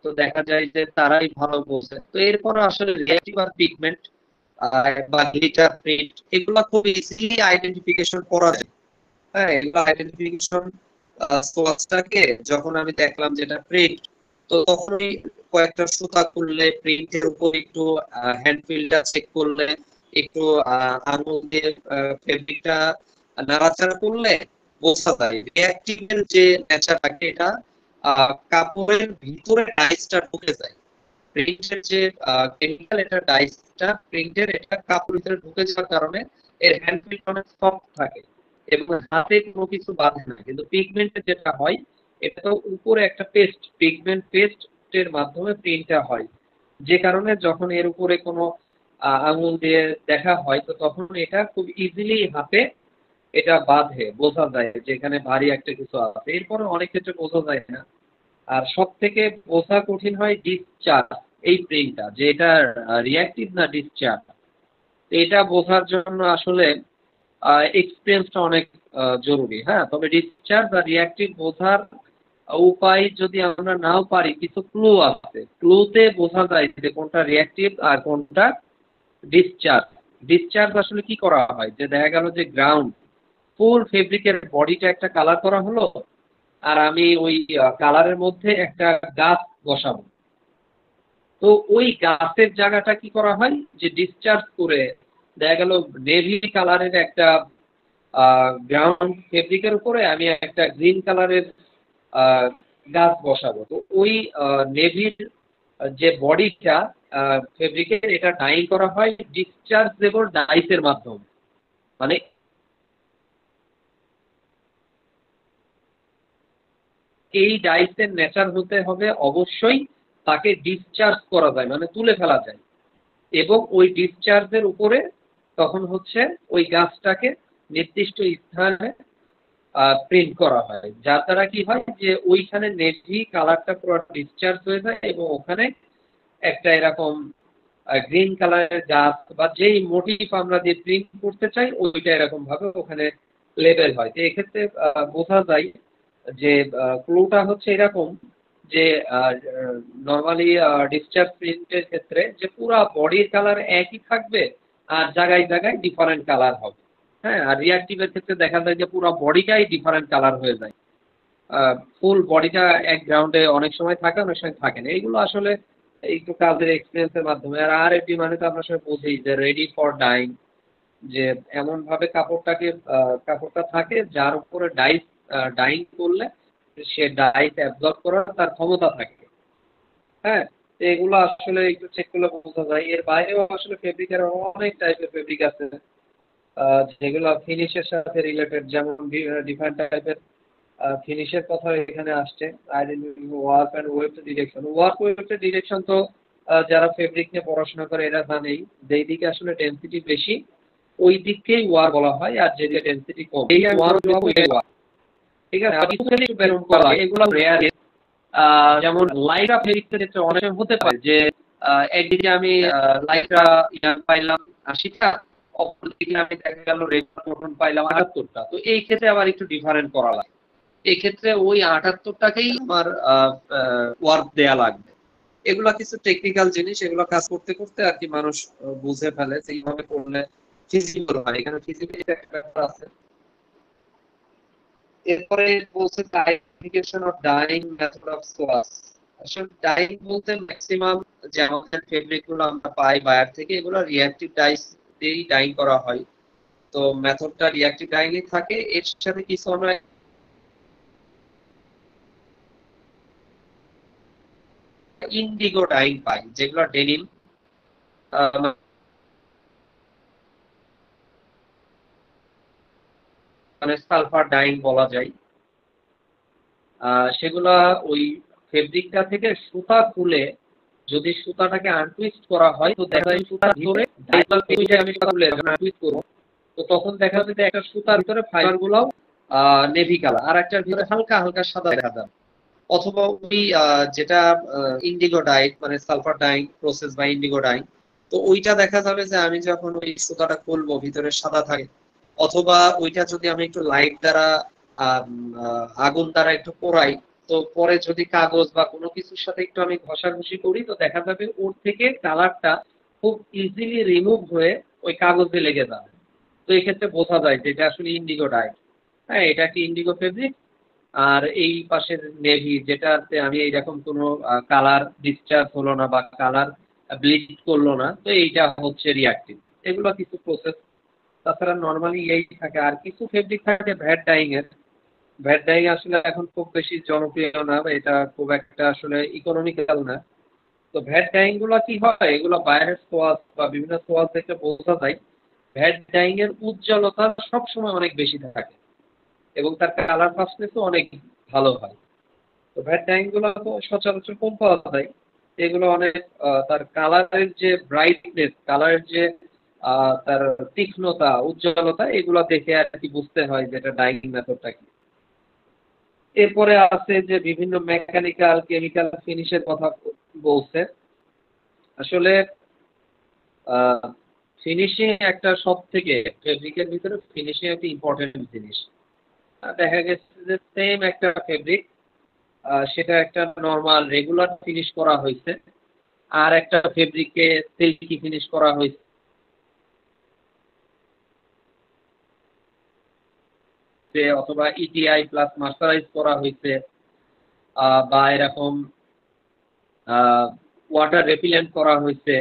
তো দেখা যায় যে তারাই ভালো বোঝে। তো এরপর আসলে রিঅ্যাক্টিভ আর পিগমেন্ট বা গ্লিটার প্রিন্ট, এগুলো খুব ইজিলি আইডেন্টিফিকেশন করা যায়। হ্যাঁ, এগুলো আইডেন্টিফিকেশন সোর্সটাকে যখন আমি দেখলাম যেটা প্রিন্ট, তো তখনই কয়েকটা সুতা খুললে, প্রিন্টের উপর একটু হ্যান্ড ফিলটা চেক করলে, একটু আঙুল দিয়ে ফেব্রিকটা নাড়াচাড়া করলে বোঝা যায় রিঅ্যাক্টিভের যে নেচারটাকে, এটা কাপড়ের ভিতরে ডাইসটা ঢুকে যায়। প্রিন্টের যে কেমিক্যাল, এটা ডাইসটা প্রিন্টের এটা কাপড়ের ভিতরে ঢুকে যাওয়ার কারণে এর হ্যান্ড ফিল অনেক সফট থাকে এবং হাতে কোনো কিছু বাঁধে না। কিন্তু পিগমেন্টের যেটা হয়, এটা তো উপরে একটা পেস্ট, পিগমেন্ট পেস্টের মাধ্যমে প্রিন্টটা হয়, যে কারণে যখন এর উপরে কোনো আঙুল দিয়ে দেখা হয়, তো তখন এটা খুব ইজিলি হাতে এটা বাঁধে, বোঝা যায় যে এখানে ভারী একটা কিছু আছে। এরপরে অনেক ক্ষেত্রে বোঝা যায় না। আর সব থেকে বোঝা কঠিন হয় ডিসচার্জ, এই প্রিন্টটা যে এটা রিঅ্যাক্টিভ না ডিসচার্জ। এটা বোঝার জন্য আসলে এক্সপিরিয়েন্সটা অনেক জরুরি। হ্যাঁ, তবে ডিসচার্জ আর রিঅ্যাক্টিভ বোঝার উপায় যদি আমরা নাও পারি, কিছু ক্লু আছে, ক্লুতে বোঝা যায় যে কোনটা রিঅ্যাক্টিভ আর কোনটা ডিসচার্জ। ডিসচার্জ আসলে কি করা হয়, যে দেখা গেল যে গ্রাউন্ড ফুল ফেব্রিকের বডিটা একটা কালার করা হলো, আর আমি ওই কালারের মধ্যে একটা গাছ বসাবো, তো ওই গাছের জায়গাটা কি করা হয়, যে ডিসচার্জ করে দেখা গেল নেভি কালারের একটা গ্রাউন্ড ফেব্রিকের উপরে আমি একটা গ্রিন কালারের গাছ বসাবো। তো ওই নেভির যে বডিটা ফেব্রিকের, এটা ডাইং করা হয় ডিসচার্জেবল ডাইসের মাধ্যমে। মানে এই ডাইসের নেচার হতে হবে অবশ্যই তাকে ডিসচার্জ করা যায়, মানে তুলে ফেলা যায়, এবং ওই ডিসচার্জের উপরে তখন হচ্ছে ওই গাছটাকে নির্দিষ্ট স্থানে প্রিন্ট করা হয়, যার দ্বারা কি হয় যে ওইখানে নেভি কালারটা পুরো ডিসচার্জ হয়ে যায় এবং ওখানে একটা এরকম গ্রিন কালারের গাছ বা যেই মোটিভ আমরা দিয়ে প্রিন্ট করতে চাই, ওইটা এরকম ভাবে ওখানে লেবেল হয়। তো এক্ষেত্রে বোঝা যায় যে ক্লুটা হচ্ছে এরকম যে নর্মালি ডিসচার্জ প্রিন্টের ক্ষেত্রে যে পুরো বডির কালার একই থাকবে আর জায়গায় জায়গায় ডিফারেন্ট কালার হবে। হ্যাঁ, আর রিঅ্যাক্টিভের ক্ষেত্রে দেখা যায় যে পুরো বডিটাই ডিফারেন্ট কালার হয়ে যায়, ফুল বডিটা এক গ্রাউন্ডে অনেক সময় থাকে, অনেক সময় থাকে না। এইগুলো আসলে একটু কাজের এক্সপিরিয়েন্সের মাধ্যমে। আর আরএফডি মানে তো আমরা সবাই বুঝি যে রেডি ফর ডাইং, যে এমন ভাবে কাপড়টা থাকে যার উপরে ডাইং করলে সে ডাইস অ্যাবজর্ব করার তার ক্ষমতা থাকে। হ্যাঁ, তো এগুলো আসলে একটু চেক করলে বোঝা যায়। এর বাইরেও আসলে ফেব্রিকের অনেক টাইপের ফেব্রিক আছে যেগুলো ফিনিশের সাথে রিলেটেড, যেমন ডিফারেন্ট টাইপের ফিনিশের কথা এখানে আসছে। Work and web direction, work web direction তো যারা ফেব্রিক নিয়ে পড়াশোনা করে এরা জানেই, যেই দিকে আসলে ডেনসিটি বেশি ওই দিককেই ওয়ার বলা হয়, আর যেদিকে ডেনসিটি কম এই ওয়ার। ঠিক আছে, বেলুন করা এগুলো রেয়ার। যেমন লাইট অফ ফেব্রিকের ক্ষেত্রে অনেক সময় হতে পারে যে একদিকে আমি লাইটটা পাইলাম 80টা, অপরদিকে আমি দেখা গেল রেড পাইলাম 78টা। তো এই ক্ষেত্রে আবার একটু ডিফারেন্ট করা লাগে, এই ক্ষেত্রে ওই 78টাকেই আমার ওয়ার্ক দেয়া লাগবে। এগুলা কিছু টেকনিক্যাল জিনিস, এগুলো কাজ করতে করতে আর কি মানুষ বুঝে ফেলে যে এইভাবে করলে ফিজিবল হয়। এখানে ফিজিবিলিটি একটা ব্যাপার আছে। এরপরে বলছে identification of dyeing method of swatch. আসলে ডাইং বলতে ম্যাক্সিমাম যে আমাদের ফেব্রিক গুলো আমরা পাই বায়ার থেকে, এগুলো রিঅ্যাক্টিভ ডাইস দিয়েই ডাইং করা হয়। তো মেথডটা রিঅ্যাক্টিভ ডাইংই থাকে, এর সাথে কিছু আমরা ইন্ডিগো ডাইং পাই, যেগুলো ডেনিম মানে সালফার ডাইং বলা যায়। সেগুলা ওই ফেব্রিকটা থেকে সুতা খুলে যদি সুতাটাকে আনটুইস্ট করা হয়, তো দেখা যায় সুতার ভিতরে আমি সুতা খুলে যখন আনটুইস্ট করব, তো তো তখন দেখা যাবে যে একটা সুতার ভিতরে ফাইবার গুলো নেভি কালার আর একটার ভিতরে হালকা হালকা সাদা দেখা যাবে, অথবা ওই যেটা ইন্ডিগো ডাই মানে সালফার ডাইং প্রসেস বা ইন্ডিগো ডাইং, তো ওইটা দেখা যাবে যে আমি যখন ওই সুতাটা খুলবো ভিতরে সাদা থাকে, অথবা ওইটা যদি আমি একটু লাইট দ্বারা আগুন দ্বারা একটু পোড়াই, তো পরে যদি কাগজ বা কোনো কিছুর সাথে একটু আমি ঘষাঘষি করি, তো দেখা যাবে ওর থেকে কালারটা খুব ইজিলি রিমুভ হয়ে ওই কাগজে লেগে যাবে। তো এই ক্ষেত্রে বোঝা যায় যে এটা আসলে ইন্ডিগো ডাই। হ্যাঁ, এটা একটি ইন্ডিগো ফেব্রিক। আর এই পাশের নেভি যেটাতে আমি এইরকম কোনো কালার ডিসচার্জ হলো না বা কালার ব্লিড করলো না, তো এইটা হচ্ছে রিয়াক্টিভ। এগুলো কিছু প্রসেস। তাছাড়া নর্মালি এই থাকে। আর কিছু ফেব্রিক থাকে ভ্যাট ডাইং এর। ভ্যাট ডাইং আসলে এখন খুব বেশি জনপ্রিয় না, এটা খুব একটা আসলে ইকোনমিক্যাল না। তো ভ্যাট ডাইং গুলো কি হয়, এগুলো বাইরের সোয়াচ বা বিভিন্ন সোয়াচ দেখে বোঝা যায় ভ্যাট ডাইং এর উজ্জ্বলতা সবসময় অনেক বেশি থাকে এবং তার কালার ফাস্টনেসও অনেক ভালো হয়। তো ভ্যাট ডাইং গুলো তো সচরাচর কম পাওয়া যায়, এগুলো অনেক তার কালারের যে ব্রাইটনেস, কালারের যে তার তীক্ষ্ণতা, উজ্জ্বলতা, এগুলো দেখে আর কি বুঝতে হয় যে এটা ডাইং মেথডটা কি। এরপরে আছে যে বিভিন্ন মেকানিক্যাল কেমিক্যাল ফিনিশের কথা বলছে। আসলে ফিনিশিং একটা সব থেকে ফেব্রিকের ভিতরে ফিনিশিং একটা ইম্পর্টেন্ট জিনিস। দেখা গেছে যে সেম একটা ফেব্রিক, সেটা একটা নর্মাল রেগুলার ফিনিশ করা হয়েছে, আর একটা ফেব্রিকে সিল্কি ফিনিশ করা হয়েছে অথবা ইটিআই প্লাস মার্সারাইজ করা হয়েছে, বা এরকম ওয়াটার রেপিলেন্ট করা হয়েছে।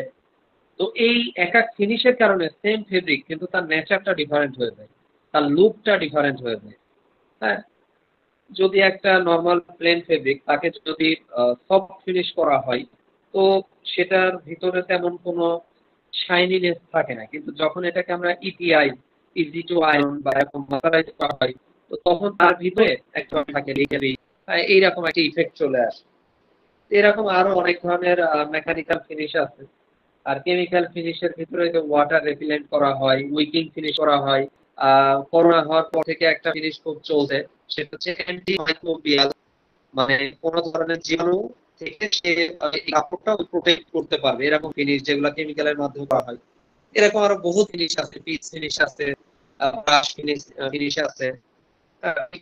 তো এই এক এক ফিনিশের কারণে সেম ফেব্রিক কিন্তু তার নেচারটা ডিফারেন্ট হয়ে যায়, তার লুকটা ডিফারেন্ট হয়ে যায়। হ্যাঁ, যদি একটা নর্মাল প্লেন ফেব্রিক তাকে যদি সফট ফিনিশ করা হয়, তো সেটার ভিতরে তেমন কোনো শাইনিনেস থাকে না, কিন্তু যখন এটাকে আমরা ইটিআই ইজি টু আয়রন বা এরকম মার্সারাইজ করা হয়, তো তখন তার ভিতরে একটা থাকে এইরকম একটা ইফেক্ট চলে আসে। এরকম আরো অনেক ধরনের মেকানিক্যাল ফিনিশ আছে। আর কেমিক্যাল ফিনিশের ভিতরে যে ওয়াটার রেপিলেন্ট করা হয়, উইকিং ফিনিশ করা হয়। করোনা হওয়ার পর থেকে একটা ফিনিশ খুব চলছে, সেটা হচ্ছে অ্যান্টি মাইক্রোবিয়াল, মানে কোন ধরনের জীবাণু থেকে সে এই কাপড়টা প্রোটেক্ট করতে পারবে, এরকম ফিনিশ যেগুলো কেমিক্যালের মাধ্যমে করা হয়। এরকম আরো বহু ফিনিশ আছে, পিচ ফিনিশ আছে, ব্রাশ ফিনিশ আছে।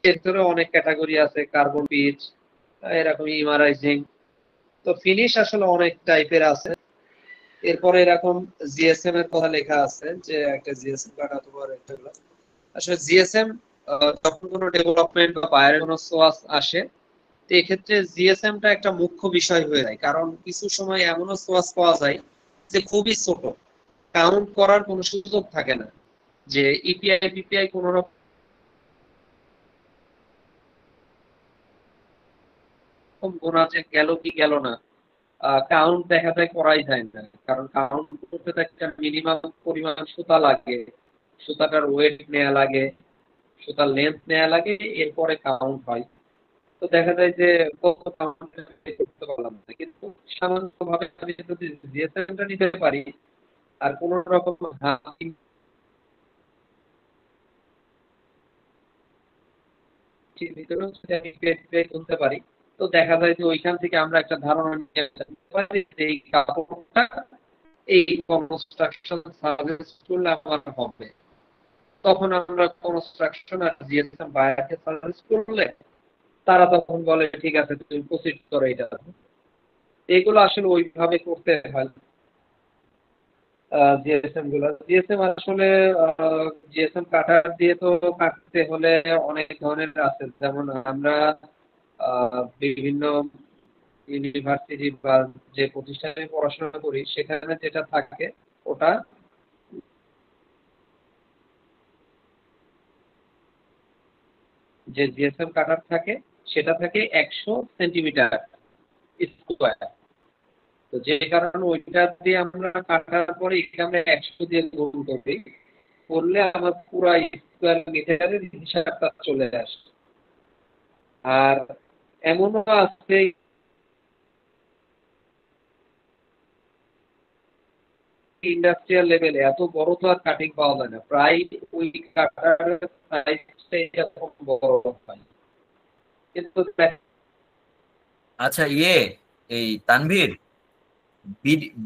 এর ভিতরে অনেক ক্যাটাগরি আছে, কার্বন পিচ, এরকম ইমারাইজিং। তো ফিনিশ আসলে অনেক টাইপের আছে। এরপরে এরকম জিএসএম এর কথা লেখা আছে যে একটা জিএসএম কার্ড অথবা একটা, আসলে জিএসএম যখন কোনো ডেভেলপমেন্ট বা বাইরের কোনো সোর্স আসে, তো এক্ষেত্রে জিএসএম টা একটা মুখ্য বিষয় হয়ে যায়, কারণ কিছু সময় এমনও সোর্স পাওয়া যায় যে খুবই ছোট, কাউন্ট করার কোনো সুযোগ থাকে না, যে ইপিআই পিপিআই কোনো রকম গোনা যে গেল কি গেল না, কাউন্ট দেখা যায় করাই যায় না, কারণ কাউন্ট করতে তো একটা মিনিমাম পরিমাণ সুতা লাগে, সুতাটার ওয়েট নেওয়া লাগে, সুতার লেন্থ নেওয়া লাগে, এরপরে কাউন্ট হয়। তো দেখা যায় যে কত কাউন্ট করতে পারলাম না, কিন্তু সামান্যভাবে আমি যদি জিএসএমটা নিতে পারি আর কোন রকম ভিতরেও যদি আমি তুলতে পারি, তো দেখা যায় যে ওইখান থেকে আমরা একটা ধারণা নিয়ে আসতে পারি যে এই কাপড়টা এই কনস্ট্রাকশন সাজেস্ট করলে আমার হবে। তখন আমরা কনস্ট্রাকশন আর জিএসএম বায়ারকে সাজেস্ট করলে তারা তখন বলে ঠিক আছে তুমি প্রসিড করো এটা। এগুলো আসলে ওইভাবে করতে হয়। জিএসএম গুলো, জিএসএম আসলে জিএসএম কাটার দিয়ে তো কাটতে হলে অনেক ধরনের আছে, যেমন আমরা বিভিন্ন ইউনিভার্সিটি বা যে প্রতিষ্ঠানে পড়াশোনা করি সেখানে যেটা থাকে ওটা যে জিএসএম কাটার থাকে সেটা থাকে 100 সেন্টিমিটার স্কোয়ার। তো যে কারণে ওইটা দিয়ে আমরা কাটার পরে এখানে আমরা 100 দিয়ে গুণ করি, করলে আমার পুরো স্কোয়ার মিটারের হিসাবটা চলে আসে। আর এমনও আছে ইন্ডাস্ট্রিয়াল লেভেলে এত বড় তো আর কাটিং পাওয়া যায় না, প্রায় ওই কাটার সাইজটা এরকম বড় হয়, কিন্তু আচ্ছা এই তানভীর,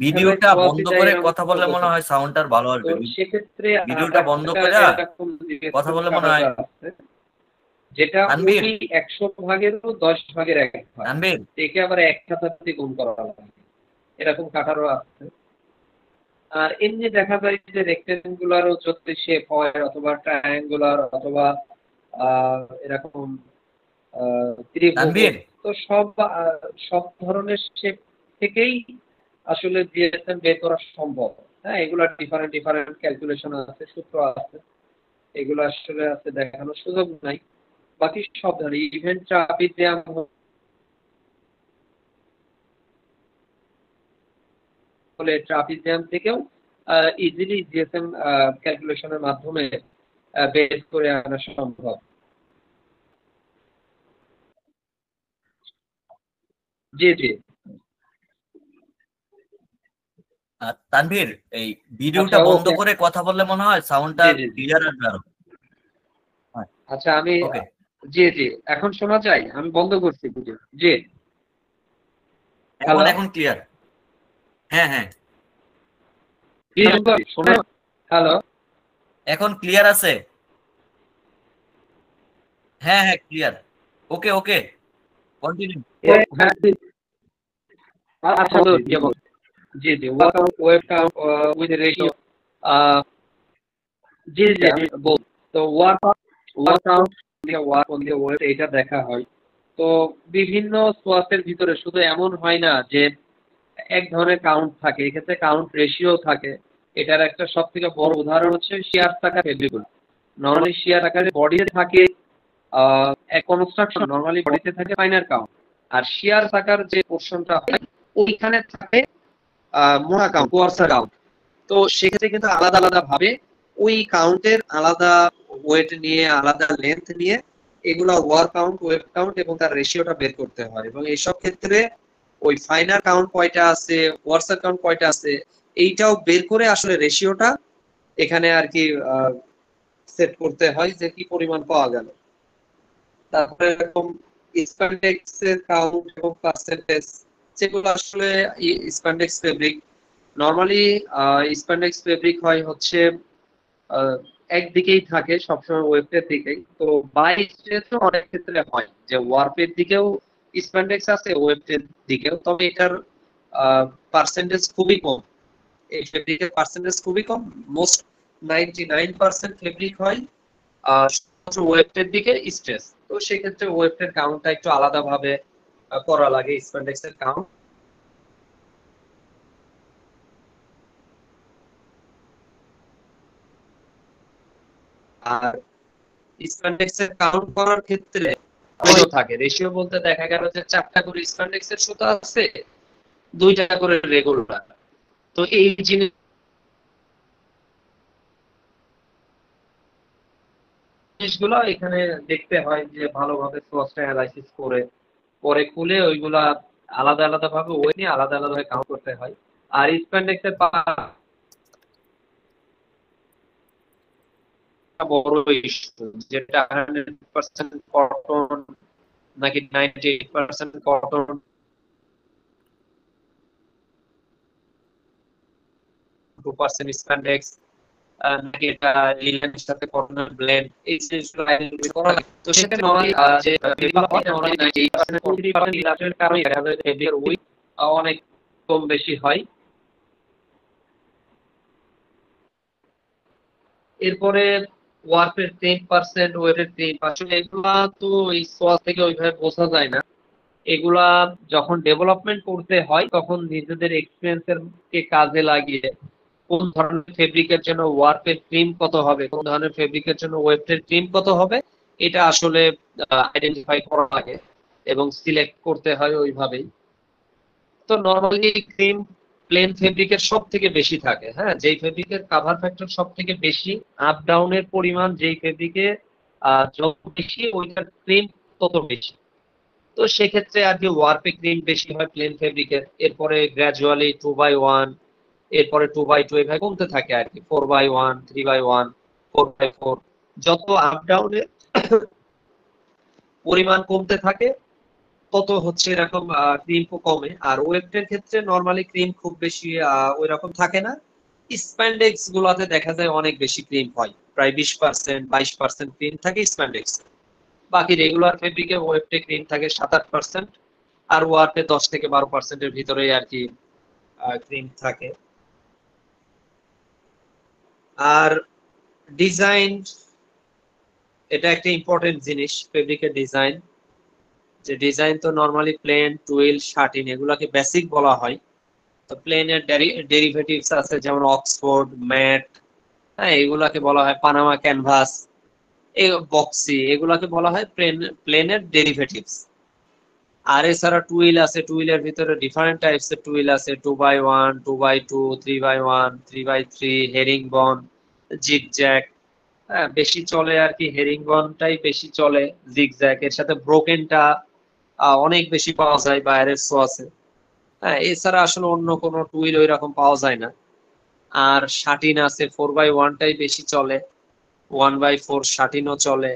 ভিডিওটা বন্ধ করে কথা বললে মনে হয় সাউন্ডটা ভালো তো আসবে। সেক্ষেত্রে ভিডিওটা বন্ধ করে এরকম কথা বললে মনে হয়। আছে, যেটা তানভীর, ওই 100 ভাগেরও 10 ভাগের এক ভাগ, তানভীর, একে আবার একটা সাথে গুণ করা লাগে, এরকম কাটারও আছে। আর এমনি দেখা যায় যে রেক্টেঙ্গুলারও যদি শেপ হয় অথবা ট্রায়াঙ্গুলার অথবা এরকম ত্রিভুজ, তানভীর, তো সব ধরনের শেপ থেকেই আসলে জিএসএম বের করা সম্ভব। হ্যাঁ, এগুলা ডিফারেন্ট ডিফারেন্ট ক্যালকুলেশন আছে, সূত্র আছে, এগুলো আসলে আছে দেখানোর সুযোগ নাই। বাকি সব ধরনের ইভেন্ট ট্রাপিজিয়াম হলে ট্রাপিজিয়াম থেকেও ইজিলি জিএসএম ক্যালকুলেশনের মাধ্যমে বের করে আনা সম্ভব। জি জি। তানভীর, এই ভিডিওটা আচ্ছা, বন্ধ ওকে। করে কথা বললে মনে হয় সাউন্ডটা জি জি জি। ক্লিয়ার আসবে আরো। আচ্ছা, আমি ওকে, জি জি, এখন শোনা যায়? আমি বন্ধ করছি ভিডিও। জি, এখন হ্যালো, এখন ক্লিয়ার। হ্যাঁ হ্যাঁ, শোনো, হ্যালো। এখন ক্লিয়ার আছে। হ্যাঁ হ্যাঁ, ক্লিয়ার। ওকে ওকে, কন্টিনিউ। হ্যাঁ, আচ্ছা, জি জি, ওয়েব কাউন্ট উইথ রেশিও, জি জি, আমি বলবো। তো ওয়ার্ক কাউন্ট ওয়েব এটা দেখা হয়। তো বিভিন্ন সোয়াসের ভিতরে শুধু এমন হয় না যে এক ধরনের কাউন্ট থাকে, এক্ষেত্রে কাউন্ট রেশিও থাকে। এটার একটা সব থেকে বড় উদাহরণ হচ্ছে শেয়ার টাকা ফেব্রিকুল। নর্মালি শেয়ার আকারে বডিতে থাকে এক কনস্ট্রাকশন, নর্মালি বডিতে থাকে ফাইনার কাউন্ট, আর শেয়ার টাকার যে পোর্শনটা হয় ওইখানে থাকে মোনা কাউন্ট, কোয়ার্সার কাউন্ট। তো সেক্ষেত্রে কিন্তু আলাদা আলাদা ভাবে ওই কাউন্টের আলাদা ওয়েট নিয়ে, আলাদা লেন্থ নিয়ে এগুলা ওয়ার কাউন্ট, ওয়েব কাউন্ট এবং তার রেশিওটা বের করতে হয়। এবং এইসব ক্ষেত্রে ওই ফাইনার কাউন্ট কয়টা আছে, ওয়ার্সার কাউন্ট কয়টা আছে, এইটাও বের করে আসলে রেশিওটা এখানে আর কি সেট করতে হয় যে কি পরিমাণ পাওয়া গেল। তারপরে এরকম স্প্যান্ডেক্স এর কাউন্ট এবং পার্সেন্টেজ, যেগুলো আসলে spandex fabric, normally spandex fabric হয় হচ্ছে একদিকেই থাকে সবসময়, ওয়েবের দিকেই। তো বাই স্ট্রেচও অনেক ক্ষেত্রে হয় যে ওয়ার্পের দিকেও স্প্যান্ডেক্স আছে, ওয়েবের দিকেও, তবে এটার পার্সেন্টেজ খুবই কম। এই ফেব্রিকের পার্সেন্টেজ খুবই কম। মোস্ট 99% ফেব্রিক হয় ওয়েবের দিকে স্ট্রেচ। তো সেক্ষেত্রে ওয়েবের কাউন্টটা একটু আলাদা ভাবে করা লাগে স্প্যান্ডেক্স এর কাউন্ট। আর স্প্যান্ডেক্স এর কাউন্ট করার ক্ষেত্রে থাকে রেশিও বলতে দেখা গেল যে 4টা করে স্প্যান্ডেক্স এর সুতা আছে, 2টা করে রেগুলার। তো এই জিনিসগুলো এখানে দেখতে হয় যে ভালোভাবে সোর্সটা অ্যানালাইসিস করে পরে খুলে ওইগুলা আলাদা আলাদা ভাবে ওয়ে নিয়ে আলাদা আলাদা ভাবে কাউন্ট করতে হয়। আর স্প্যান্ডেক্স এর বড় ইস্যু, যেটা 100% কটন নাকি 98% কটন, 2% স্প্যান্ডেক্স নাকি এটা লিনেনের সাথে কটনের ব্লেন্ড, এই জিনিসগুলো আইডেন্টিফাই করা লাগে। তো সেক্ষেত্রে নরমালি যে বিভাগ হয় নরমালি 98% 43% ইলাস্ট্রেটের কারণে দেখা যায় ফেব্রিকের উইথ অনেক কম বেশি হয়। এরপরে ওয়ার্পের 10%, ওয়েটের 10%, এগুলা তো এই সোয়াস থেকে ওইভাবে বোঝা যায় না। এগুলা যখন ডেভেলপমেন্ট করতে হয় তখন নিজেদের এক্সপিরিয়েন্সের কে কাজে লাগিয়ে কোন ধরনের ফেব্রিকের জন্য ওয়ার্পের ক্রিম কত হবে, কোন ধরনের ফেব্রিকের জন্য ওয়েটের ক্রিম কত হবে, এটা আসলে আইডেন্টিফাই করা লাগে এবং সিলেক্ট করতে হয় ওইভাবেই। তো নরমালি ক্রিম প্লেন ফেব্রিকের সব থেকে বেশি থাকে। হ্যাঁ, যেই ফেব্রিকের কাভার ফ্যাক্টর সব থেকে বেশি, আপ ডাউনের পরিমাণ যেই ফেব্রিকে যত বেশি ওইটার ক্রিম তত বেশি। তো সেক্ষেত্রে আর কি ওয়ার্পে ক্রিম বেশি হয় প্লেন ফেব্রিকের। এরপরে গ্র্যাজুয়ালি 2/1 এরপরে 2/2 এভাবে কমতে থাকে আর কি, 4/1, 3/1, 4/4। যত আপ ডাউনের পরিমাণ কমতে থাকে তত হচ্ছে এরকম ক্রিম কমে। আর ওয়েবটের ক্ষেত্রে নরমালি ক্রিম খুব বেশি ওই রকম থাকে না। স্প্যান্ডেক্স গুলাতে দেখা যায় অনেক বেশি ক্রিম হয়, প্রায় 20%, 22% ক্রিম থাকে স্প্যান্ডেক্স। বাকি রেগুলার ফেব্রিকে ওয়েবটে ক্রিম থাকে 7-8%, আর ওয়ার্পে 10 থেকে 12% এর ভিতরেই আর কি ক্রিম থাকে। আর ডিজাইন, এটা একটা ইম্পর্টেন্ট জিনিস ফেব্রিকের ডিজাইন। যে ডিজাইন তো নরমালি প্লেন, টুইল, শাটিন এগুলাকে বেসিক বলা হয়। তো প্লেনের ডেরিভেটিভস আছে যেমন অক্সফোর্ড, ম্যাট, হ্যাঁ এগুলাকে বলা হয় পানামা ক্যানভাস, বক্সি, এগুলাকে বলা হয় প্লেনের ডেরিভেটিভস। আর এছাড়া টুইল আছে, টুইলের ভিতরে ডিফারেন্ট টাইপস এর টুইল আছে, 2/1, 2/2, 3/1, 3/3, হেরিংবন, জিগজ্যাগ। হ্যাঁ বেশি চলে আর কি, হেরিংবনটাই বেশি চলে। জিগজ্যাগ এর সাথে ব্রোকেনটা অনেক বেশি পাওয়া যায়, বাইরের আছে। হ্যাঁ এছাড়া আসলে অন্য কোনো টুইল ওই রকম পাওয়া যায় না। আর শাটিন আছে, 4/1টাই বেশি চলে, 1/4 শাটিনও চলে।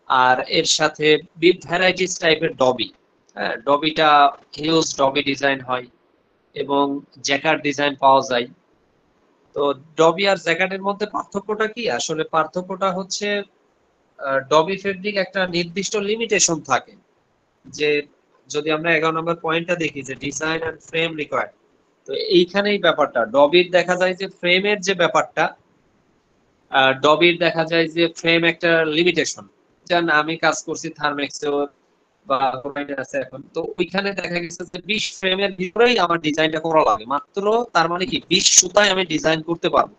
আর এর সাথে বিগ ভ্যারাইটিস টাইপের ডবি, হ্যাঁ ডবিটা হিউজ ডবি ডিজাইন হয় এবং জ্যাকার্ড ডিজাইন পাওয়া যায়। তো ডবি আর জ্যাকার্ডের মধ্যে পার্থক্যটা কি? আসলে পার্থক্যটা হচ্ছে ডবি ফেব্রিক একটা নির্দিষ্ট লিমিটেশন থাকে, যে যদি আমরা 11 নম্বর পয়েন্টটা দেখি যে ডিজাইন এন্ড ফ্রেম রিকোয়ার্ড, তো এইখানেই ব্যাপারটা ডবির দেখা যায় যে ফ্রেমের যে ব্যাপারটা, ডবির দেখা যায় যে ফ্রেম একটা লিমিটেশন। যেমন আমি কাজ করছি থার্মেক্সে বা আছে এখন, তো ওইখানে দেখা গেছে যে 20 ফ্রেমের ভিতরেই আমার ডিজাইনটা করা লাগে মাত্র, তার মানে কি 20 সুতায় আমি ডিজাইন করতে পারবো।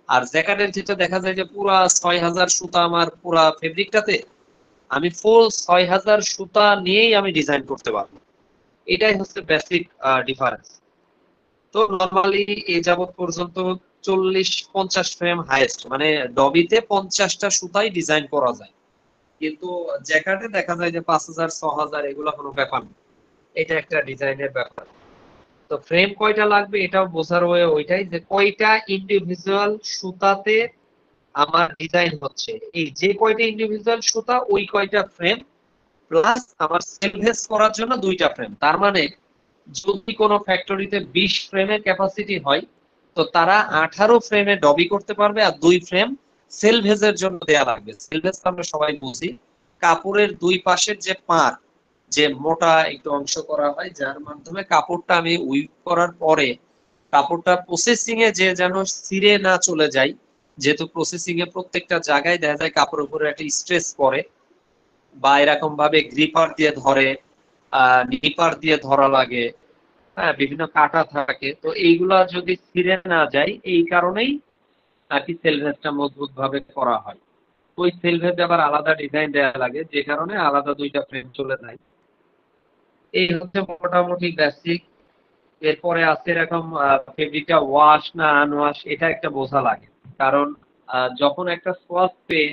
আর জ্যাকেটের যেটা দেখা যায় যে পুরা 6000 সুতা আমার পুরা ফেব্রিকটাতে, আমি ফুল 6000 সুতা নিয়েই আমি ডিজাইন করতে পারবো। এটাই হচ্ছে বেসিক ডিফারেন্স। তো নরমালি এই যাবত পর্যন্ত 40-50 ফ্রেম হাইয়েস্ট, মানে ডবিতে 50টা সুতাই ডিজাইন করা যায়, কিন্তু জ্যাকেটে দেখা যায় যে 5000, 6000 এগুলো কোনো ব্যাপার না। এটা একটা ডিজাইনের ব্যাপার। তো ফ্রেম কয়টা লাগবে এটাও বোঝার ওইটাই যে কয়টা ইন্ডিভিজুয়াল সুতাতে আমার ডিজাইন হচ্ছে, এই যে কয়টা ইন্ডিভিজুয়াল সুতা ওই কয়টা ফ্রেম, প্লাস আমার সেলভেজ করার জন্য 2টা ফ্রেম। তার মানে যদি কোনো ফ্যাক্টরিতে 20 ফ্রেমের ক্যাপাসিটি হয়, তো তারা 18 ফ্রেমে ডবি করতে পারবে আর 2 ফ্রেম সেলভেজের জন্য দেয়া লাগবে। সেলভেজ আমরা সবাই বুঝি, কাপড়ের দুই পাশের যে পার, যে মোটা একটু অংশ করা হয়, যার মাধ্যমে কাপড়টা আমি উইভ করার পরে কাপড়টা প্রসেসিং এ যে যেন ছিঁড়ে না চলে যায়, যেহেতু প্রসেসিং এ প্রত্যেকটা জায়গায় দেখা যায় কাপড়ের উপরে একটা স্ট্রেস পড়ে, বা এরকম ভাবে গ্রিপার দিয়ে ধরে, নিপার দিয়ে ধরা লাগে, হ্যাঁ বিভিন্ন কাটা থাকে, তো এইগুলা যদি ছিঁড়ে না যায় এই কারণেই আর কি সেলভেজটা মজবুত ভাবে করা হয়। ওই সেলভেজ আবার আলাদা ডিজাইন দেওয়া লাগে, যে কারণে আলাদা 2টা ফ্রেম চলে যায়। এই হচ্ছে মোটামুটি বেসিক। এরপরে আছে এরকম ফেব্রিকটা ওয়াশ না আনওয়াশ, এটা একটা বোঝা লাগে। কারণ যখন একটা সোয়াশ পেয়ে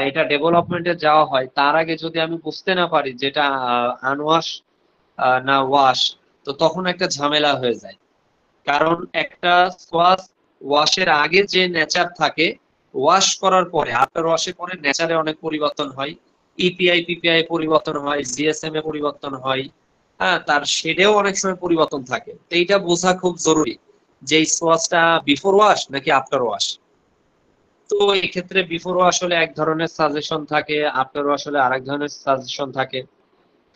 এটা ডেভেলপমেন্টে যাওয়া হয়, তার আগে যদি আমি বুঝতে না পারি যেটা আনওয়াশ না ওয়াশ, তো তখন একটা ঝামেলা হয়ে যায়। কারণ একটা সোয়াশ ওয়াশের আগে যে নেচার থাকে, ওয়াশ করার পরে আফটার ওয়াশের পরে নেচারে অনেক পরিবর্তন হয়, ইপিআই পিপিআই পরিবর্তন হয়, জিএসএম এ পরিবর্তন হয়, হ্যাঁ তার শেডেও অনেক সময় পরিবর্তন থাকে। তো এইটা বোঝা খুব জরুরি যে এই সোয়াশটা বিফোর ওয়াশ নাকি আফটার ওয়াশ। তো এই ক্ষেত্রে বিফোর ওয়াশ হলে এক ধরনের সাজেশন থাকে, আফটার ওয়াশ হলে আরেক ধরনের সাজেশন থাকে।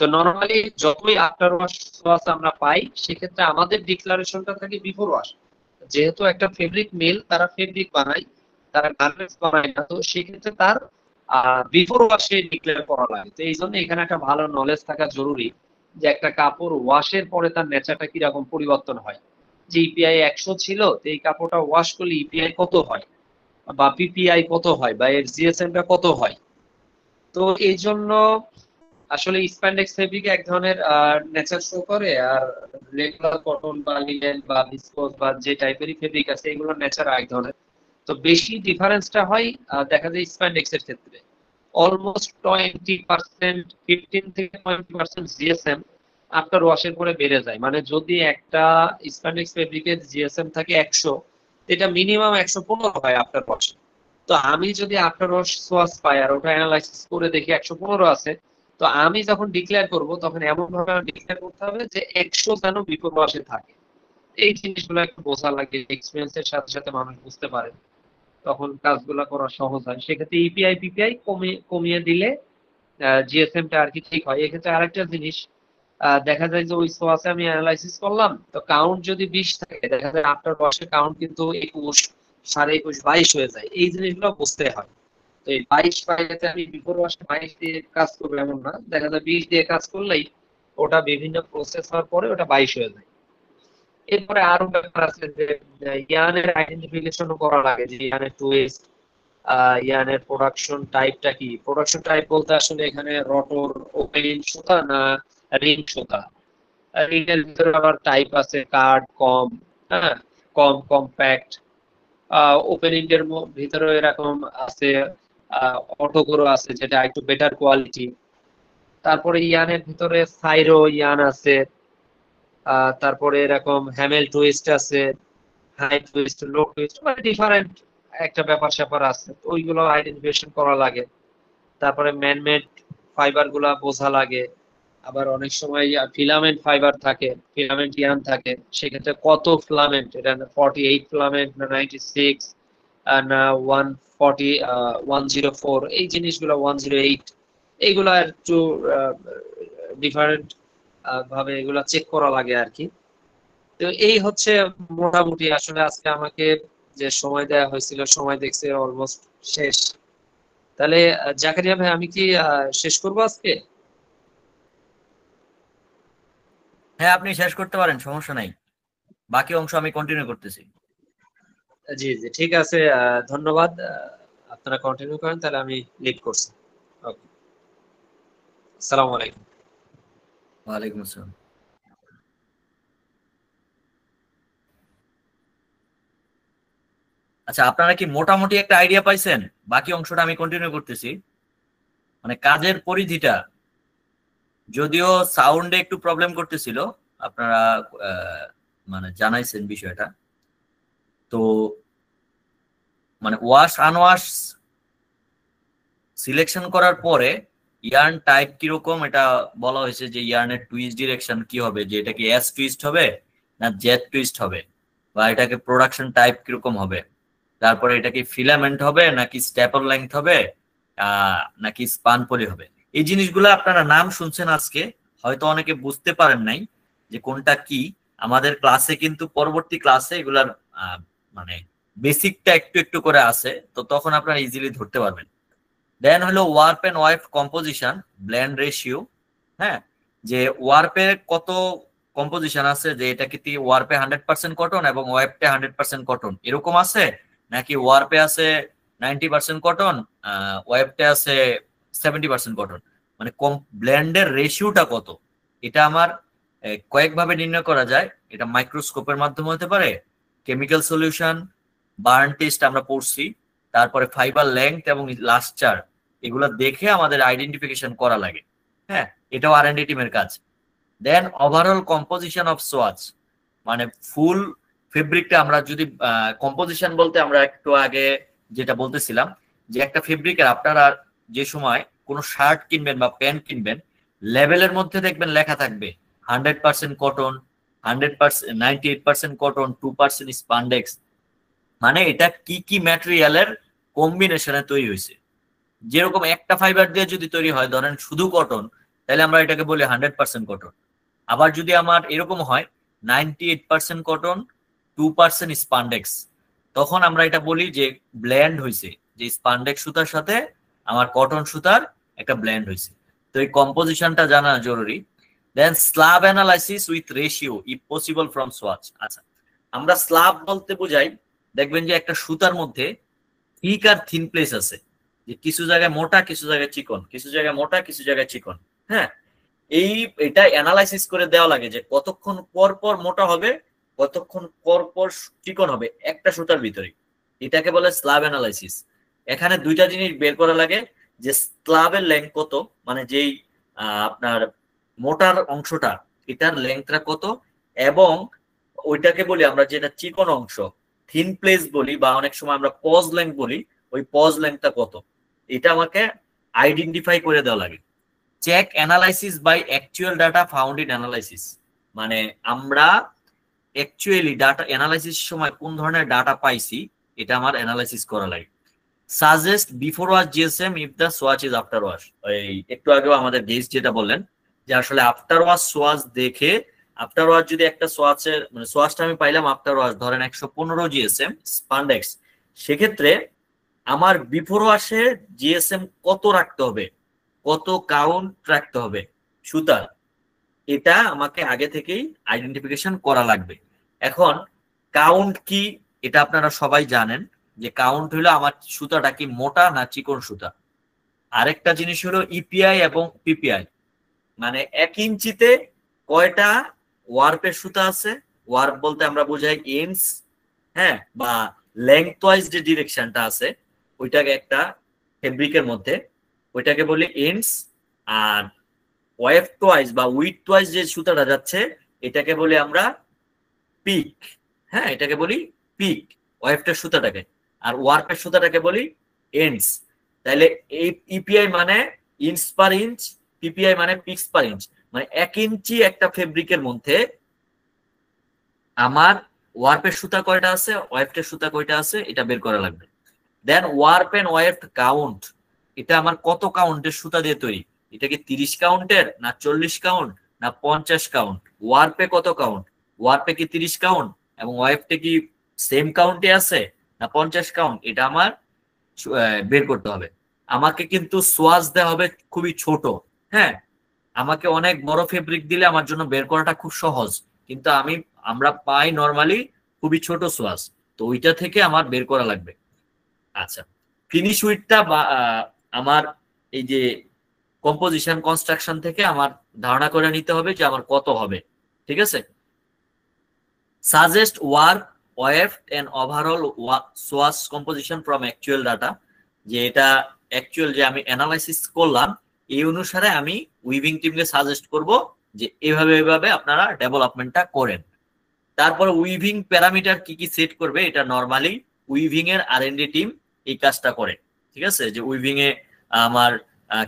তো নরমালি যতই আফটার ওয়াশ আমরা পাই, সেক্ষেত্রে আমাদের ডিক্লারেশনটা থাকে বিফোর ওয়াশ। যেহেতু একটা ফেব্রিক মিল, তারা ফেব্রিক বানায়, তারা গার্মেন্টস বানায় না, তো সেক্ষেত্রে তার বিফোর ওয়াশে ডিক্লেয়ার করা লাগে। তো এই জন্য এখানে একটা ভালো নলেজ থাকা জরুরি যে একটা কাপড় ওয়াশের পরে তার নেচারটা কিরকম পরিবর্তন হয়। যে ইপিআই 100 ছিল, তো এই কাপড়টা ওয়াশ করলে ইপিআই কত হয়, বা পিপিআই কত হয়, বা এর জিএসএমটা কত হয়। তো এই জন্য আসলে স্প্যান্ডেক্স ফেব্রিক এক ধরনের নেচার শো করে, আর রেগুলার কটন বা লিনেন বা ভিসকোস বা যে টাইপেরই ফেব্রিক আছে এগুলোর নেচার এক ধরনের। তো বেশি ডিফারেন্সটা হয় দেখা যায় স্প্যান্ডেক্স এর ক্ষেত্রে অলমোস্ট 20%, 15 থেকে 20% জিএসএম আফটার ওয়াশের পরে বেড়ে যায়। মানে যদি একটা স্প্যান্ডেক্স ফেব্রিকের জিএসএম থাকে 100, এটা মিনিমাম 115 হয় আফটার ওয়াশ। তো আমি যদি আফটার ওয়াশ সোয়াচ পাই আর ওটা অ্যানালাইসিস করে দেখি 115 আছে, তো আমি যখন ডিক্লেয়ার করব তখন এমন ভাবে ডিক্লেয়ার করতে হবে যে 100 যেন বিফোর ওয়াশে থাকে। এই জিনিসগুলো একটু বোঝা লাগে, এক্সপিরিয়েন্সের সাথে সাথে মানুষ বুঝতে পারে, তখন কাজগুলো করা সহজ হয়। সেক্ষেত্রে ইপিআই পিপিআই কমিয়ে দিলে জিএসএম টা আর কি ঠিক হয়। এক্ষেত্রে আরেকটা জিনিস দেখা যায় যে ওই সোয়াসে আমি অ্যানালাইসিস করলাম, তো কাউন্ট যদি 20 থাকে, দেখা যায় আফটার ওয়াশের কাউন্ট কিন্তু 21, 21.5, 22 হয়ে যায়। এই জিনিসগুলো বুঝতে হয়। তো এই 22 পাইতে আমি বিফোর ওয়াশে 22 দিয়ে কাজ করবো এমন না, দেখা যায় 20 দিয়ে কাজ করলেই ওটা বিভিন্ন প্রসেস হওয়ার পরে ওটা 22 হয়ে যায়। এরপরে আরো ব্যাপার আছে যে ইয়ানের আইডেন্টিফিকেশন করা লাগে, যে ইয়ানের টুইস্ট, ইয়ানের প্রোডাকশন টাইপটা কি। প্রোডাকশন টাইপ বলতে আসলে এখানে রটর, ওপেন সুতা না রিং সুতা। রিং এর ভিতরে আবার টাইপ আছে কার্ড, কম, হ্যাঁ, কম, কম্প্যাক্ট। ওপেনিং এর ভিতরে এরকম আছে, অটোগ্রো আছে যেটা একটু বেটার কোয়ালিটি। তারপরে ইয়ানের ভিতরে সাইরো ইয়ান আছে, তারপরে এরকম হ্যামেল টুইস্ট আছে, হাই টুইস্ট, লো টুইস্ট, মানে ডিফারেন্ট একটা ব্যাপার স্যাপার আছে, ওইগুলো আইডেন্টিফিকেশন করা লাগে। তারপরে ম্যানমেড ফাইবার গুলা বোঝা লাগে। আবার অনেক সময় ফিলামেন্ট ফাইবার থাকে, ফিলামেন্ট ইয়ান থাকে, সেক্ষেত্রে কত ফিলামেন্ট, এটা 48 ফিলামেন্ট না 96 না 140, 104, এই জিনিসগুলো 108, এইগুলা একটু ডিফারেন্ট ভাবে এগুলা চেক করা লাগে আর কি। তো এই হচ্ছে মোটামুটি। আসলে আজকে আমাকে যে সময় দেওয়া হয়েছিল, সময় দেখছে অলমোস্ট শেষ। তাহলে জাকারিয়া ভাই, আমি কি শেষ করবো আজকে? হ্যাঁ, আপনি শেষ করতে পারেন, সমস্যা নাই। বাকি অংশ আমি কন্টিনিউ করতেছি। জি জি, ঠিক আছে, ধন্যবাদ। আপনারা কন্টিনিউ করেন, তাহলে আমি লিড করছি। ওকে, আসসালামু আলাইকুম। ওয়ালাইকুম আসসালাম। আচ্ছা, আপনারা কি মোটামুটি একটা আইডিয়া পাইছেন? বাকি অংশটা আমি কন্টিনিউ করতেছি। মানে কাজের পরিধিটা, যদিও সাউন্ডে একটু প্রবলেম করতেছিল, আপনারা মানে জানাইছেন বিষয়টা। তো মানে ওয়াশ আনওয়াশ সিলেকশন করার পরে ইয়ার্ন টাইপ কিরকম এটা বলা হয়েছে, যে ইয়ার্নের টুইস্ট ডিরেকশন কি হবে, যে এটা কি এস টুইস্ট হবে না জেড টুইস্ট হবে, বা এটাকে প্রোডাকশন টাইপ কিরকম হবে, তারপরে এটা কি ফিলামেন্ট হবে নাকি স্ট্যাপল লেংথ হবে, নাকি স্পান পলি হবে। এই জিনিসগুলো আপনারা নাম শুনছেন আজকে, হয়তো অনেকে বুঝতে পারেন নাই যে কোনটা কি। আমাদের ক্লাসে কিন্তু পরবর্তী ক্লাসে এগুলার মানে বেসিকটা একটু একটু করে আছে, তো তখন আপনারা ইজিলি ধরতে পারবেন। দেন হলো warp and weave composition, blend ratio. হ্যাঁ, যে ওয়ার্পে কত কম্পোজিশন আছে, যে এটা কি ওয়ার্পে 100% কটন এবং ওয়েভতে 100% কটন এরকম আছে, নাকি ওয়ার্পে আছে 90% কটন, ওয়েভতে আছে 70% কটন। মানে ব্লেন্ডের রেশিওটা কত, এটা আমার কয়েকভাবে নির্ণয় করা যায়। এটা মাইক্রোস্কোপের মাধ্যমে হতে পারে, কেমিক্যাল সলিউশন, বার্ন টেস্ট আমরা পড়ছি, তারপরে ফাইবার লেংথ এবং লাস্টার, এগুলো দেখে আমাদের আইডেন্টিফিকেশন করা লাগে। হ্যাঁ, এটাও আর&ডি টিমের কাজ। দেন ওভারঅল কম্পোজিশন অফ সোয়াচ, মানে ফুল ফেব্রিকটা আমরা যদি কম্পোজিশন বলতে আমরা একটু আগে যেটা বলতেছিলাম, যে একটা ফেব্রিকের আপনারা যে সময় কোনো শার্ট কিনবেন বা প্যান্ট কিনবেন, লেভেলের মধ্যে দেখবেন লেখা থাকবে 100% কটন, 100%, 98% কটন, 2% স্পান্ডেক্স। মানে এটা কি কি ম্যাটেরিয়ালের কম্বিনেশনে তৈরি হয়েছে। যেরকম একটা ফাইবার দিয়ে যদি তৈরি হয়, ধরেন শুধু কটন, তাহলে আমরা এটাকে বলি 100% কটন। আবার যদি আমার এরকম হয় 98% কটন, 2% স্পান্ডেক্স, তখন আমরা এটা বলি যে ব্লেন্ড হয়েছে, যে স্পান্ডেক্স সুতার সাথে আমার কটন সুতার একটা ব্লেন্ড হয়েছে। তো এই কম্পোজিশনটা জানা জরুরি। Then slab analysis with ratio if possible from swatch. আচ্ছা, আমরা স্ল্যাব বলতে বোঝাই, দেখবেন যে একটা সুতার মধ্যে থিক আর থিন প্লেস আছে, যে কিছু জায়গায় মোটা, কিছু জায়গায় চিকন, কিছু জায়গায় মোটা, কিছু জায়গায় চিকন। হ্যাঁ, এটা অ্যানালাইসিস করে দেওয়া লাগে যে কতক্ষণ পর পর মোটা হবে, কতক্ষণ পর পর চিকন হবে একটা সুতার ভিতরে। এটাকে বলে স্ল্যাব অ্যানালাইসিস। এখানে দুইটা জিনিস বের করা লাগে, যে স্ল্যাবের লেন্থ কত, মানে যেই আপনার মোটার অংশটা এটার লেংথটা কত, এবং ওইটাকে বলি আমরা যেটা চিকন অংশ থিন প্লেস বলি, বা অনেক সময় আমরা পজ লেংথ বলি, ওই পজ লেংথটা কত, এটা আমাকে আইডেন্টিফাই করে দেওয়া লাগে। Check analysis by actual data found in analysis, মানে আমরা অ্যাকচুয়ালি ডাটা অ্যানালাইসিস সময় কোন ধরনের ডাটা পাইছি এটা আমার অ্যানালাইসিস করা লাগে। Suggest before wash GSM if the swatch is after wash, এই একটু আগেও আমাদের গেস্ট যেটা বললেন যে আসলে আফটার ওয়াশ সোয়াচ দেখে, আফটার ওয়াশ যদি একটা সোয়াচের মানে সোয়াচটা আমি পাইলাম আফটার ওয়াশ ধরেন 115 জিএসএম স্পান্ডেক্স, সেক্ষেত্রে আমার বিফোর ওয়াশে জিএসএম কত রাখতে হবে, কত কাউন্ট রাখতে হবে সুতার, এটা আমাকে আগে থেকেই আইডেন্টিফিকেশন করা লাগবে। এখন কাউন্ট কি এটা আপনারা সবাই জানেন, যে কাউন্ট হলো আমার সুতাটা কি মোটা না চিকন সুতা। আরেকটা জিনিস হলো ইপিআই এবং পিপিআই, মানে 1 ইঞ্চিতে কয়টা ওয়ার্পের সুতা আছে, ওয়ার্প বলতে আমরা বোঝাই এন্ডস, হ্যাঁ, বা লেংথ ওয়াইজ যে ডিরেকশনটা আছে ওইটাকে একটা ফেব্রিকের মধ্যে ওইটাকে বলি এন্ডস, আর ওয়েভ ওয়াইজ বা উইডথ ওয়াইজ যে সুতাটা যাচ্ছে এটাকে বলি আমরা পিক, হ্যাঁ, এটাকে বলি পিক ওয়েভটার সুতাটাকে, আর ওয়ার্পের সুতাটাকে বলি এন্ডস। তাহলে এই ইপিআই মানে ইঞ্চ পার ইঞ্চ, পিপিআই মানে পিক্স পার ইঞ্চ, মানে 1 ইঞ্চি একটা ফেব্রিকের মধ্যে আমার ওয়ার্পের সুতা কয়টা আছে, ওয়েভটের সুতা কয়টা আছে, এটা বের করা লাগবে। দেন ওয়ার্প এন্ড ওয়েভ কাউন্ট, এটা আমার কত কাউন্টের সুতা দিয়ে তৈরি, এটা কি 30 কাউন্টের না 40 কাউন্ট না 50 কাউন্ট, ওয়ার্পে কত কাউন্ট, ওয়ার্পে কি 30 কাউন্ট এবং ওয়েভটে কি সেম কাউন্টে আছে না 50 কাউন্ট, এটা আমার বের করতে হবে। আমাকে কিন্তু সোয়াচ দেওয়া হবে খুবই ছোট, হ্যাঁ, আমাকে অনেক বড় ফেব্রিক দিলে আমার জন্য বের করাটা খুব সহজ, কিন্তু আমরা পাই নরমালি খুবই ছোট সোয়াচ, তো ওইটা থেকে আমার বের করা লাগবে। আচ্ছা, ফিনিশ উইডটা বা আমার এই যে কম্পোজিশন কনস্ট্রাকশন থেকে আমার ধারণা করে নিতে হবে যে আমার কত হবে, ঠিক আছে। Suggest warp weave and overall swatch composition from actual data, যে এটা অ্যাকচুয়াল যে আমি অ্যানালাইসিস করলাম এই অনুসারে আমি উইভিং টিমকে সাজেস্ট করব যে এভাবে আপনারা ডেভেলপমেন্টটা করেন। তারপর উইভিং প্যারামিটার কি কি সেট করবে, এটা নরমালি উইভিং এর আর&ডি টিম এই কাজটা করে, ঠিক আছে। যে উইভিং এ আমার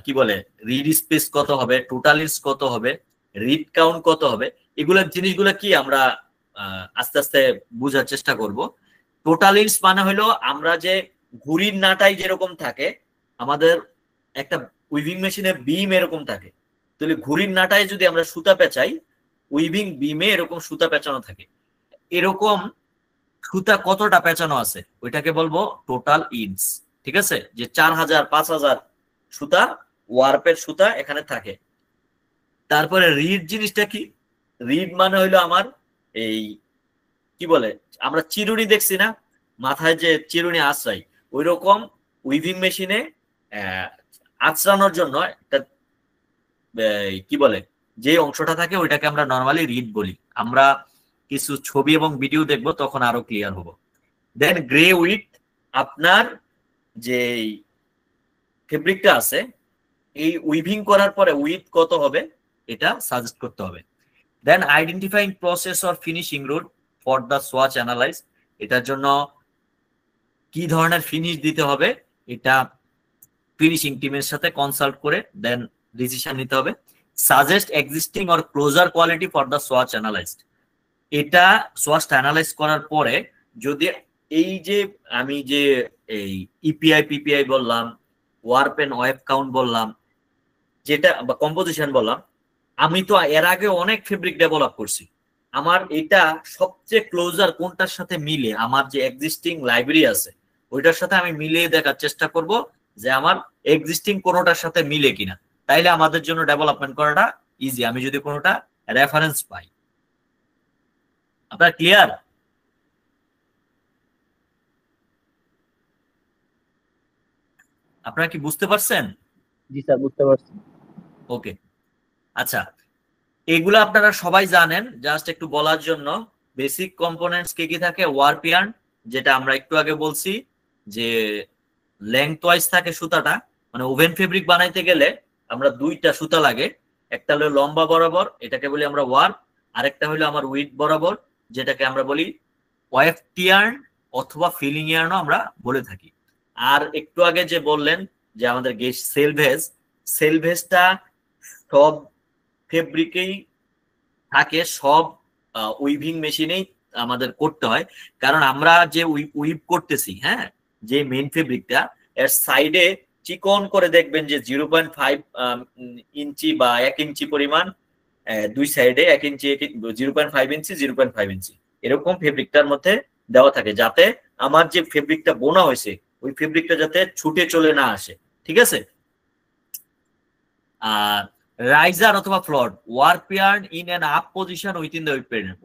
কি বলে রিড স্পেস কত হবে, টোটাল ইঞ্চ কত হবে, রিড কাউন্ট কত হবে, এগুলা জিনিসগুলো কি আমরা আস্তে আস্তে বোঝার চেষ্টা করব। টোটাল ইঞ্চ মানে হলো আমরা যে ঘুড়ির নাটাই যেরকম থাকে, আমাদের একটা উইভিং মেশিনে বিম এরকম থাকে, তাহলে ঘুড়ির নাটায় যদি আমরা সুতা পেঁচাই উইভিং বিমে এরকম সুতা পেঁচানো থাকে, এরকম সুতা কতটা পেঁচানো আছে ওইটাকে বলবো টোটাল ইঞ্চ, ঠিক আছে। যে 4000 5000 সুতা ওয়ার্পের সুতা এখানে থাকে। তারপরে রিড জিনিসটা কি, রিড মানে হইলো আমার এই কি বলে আমরা চিরুনি দেখছি না, মাথায় যে চিরুনি আশ্রাই, ওই রকম উইভিং মেশিনে আঁচড়ানোর জন্য একটা কি বলে যে অংশটা থাকে ওইটাকে আমরা নরমালি রিড বলি। আমরা কিছু ছবি এবং ভিডিও দেখবো তখন আরো ক্লিয়ার হবো। দেন গ্রে উইথ, আপনার যে ফেব্রিকটা আছে এই উইভিং করার পরে উইথ কত হবে এটা সাজেস্ট করতে হবে। Then identifying process or finishing route for the swatch analyse, এটার জন্য কি ধরনের ফিনিশ দিতে হবে এটা ফিনিশিং টিমের সাথে কনসাল্ট করে দেন ডিসিশন নিতে হবে। Suggest existing or closer quality for the swatch analysed, এটা সোয়াচটা অ্যানালাইজ করার পরে যদি এই যে আমি যে এই ইপিআই পিপিআই বললাম, ওয়ার্প এন্ড ওয়েভ কাউন্ট বললাম, যেটা বা কম্পোজিশন বললাম, আমি তো এর আগে অনেক ফেব্রিক ডেভেলপ করছি, আমার এটা সবচেয়ে ক্লোজার কোনটার সাথে মিলে, আমার যে এক্সিস্টিং লাইব্রেরি আছে ওইটার সাথে আমি মিলিয়ে দেখার চেষ্টা করব যে আমার এক্সিস্টিং কোনোটার সাথে মিলে কিনা, তাইলে আমাদের জন্য ডেভেলপমেন্ট করাটা ইজি, আমি যদি কোনোটা রেফারেন্স পাই। আপনার ক্লিয়ার? আপনারা কি বুঝতে পারছেন? জি স্যার, বুঝতে পারছি। ওকে, আচ্ছা, এগুলো আপনারা সবাই জানেন, জাস্ট একটু বলার জন্য। বেসিক কম্পোনেন্টস কি কি থাকে, ওয়ার্প ইয়ার্ন যেটা আমরা একটু আগে বলছি যে লেংথ ওয়াইজ থাকে সুতাটা, মানে ওভেন ফেব্রিক বানাইতে গেলে আমরা 2টা সুতা লাগে, একটা হলো লম্বা বরাবর, এটাকে বলি আমরা ওয়ার্প, আরেকটা হলো আমার উইথ বরাবর, যেটাকে আমরা বলি ওয়েফট ইয়ার্ন অথবা ফিলিং ইয়ার্নও আমরা বলে থাকি। আর একটু আগে যে বললেন যে আমাদের সেলভেজ, সেলভেজটা সব ফেব্রিকেই থাকে, সব উইভিং মেশিনেই আমাদের করতে হয়, কারণ আমরা যে উইভ করতেছি, হ্যাঁ, যে মেইন ফেব্রিকটা এর সাইডে চিকন করে দেখবেন যে 0.5 ইঞ্চি বা 1 ইঞ্চি পরিমাণ, দুই সাইডে 1 ইঞ্চি 0.5 ইঞ্চি 0.5 ইঞ্চি এরকম ফেব্রিকটার মধ্যে দেওয়া থাকে, যাতে আমার যে ফেব্রিকটা বোনা হয়েছে ওই ফেব্রিকটা যাতে ছুটে চলে না আসে, ঠিক আছে। আর রাইজার অথবা float, warp yarn in an up position within the weave pattern,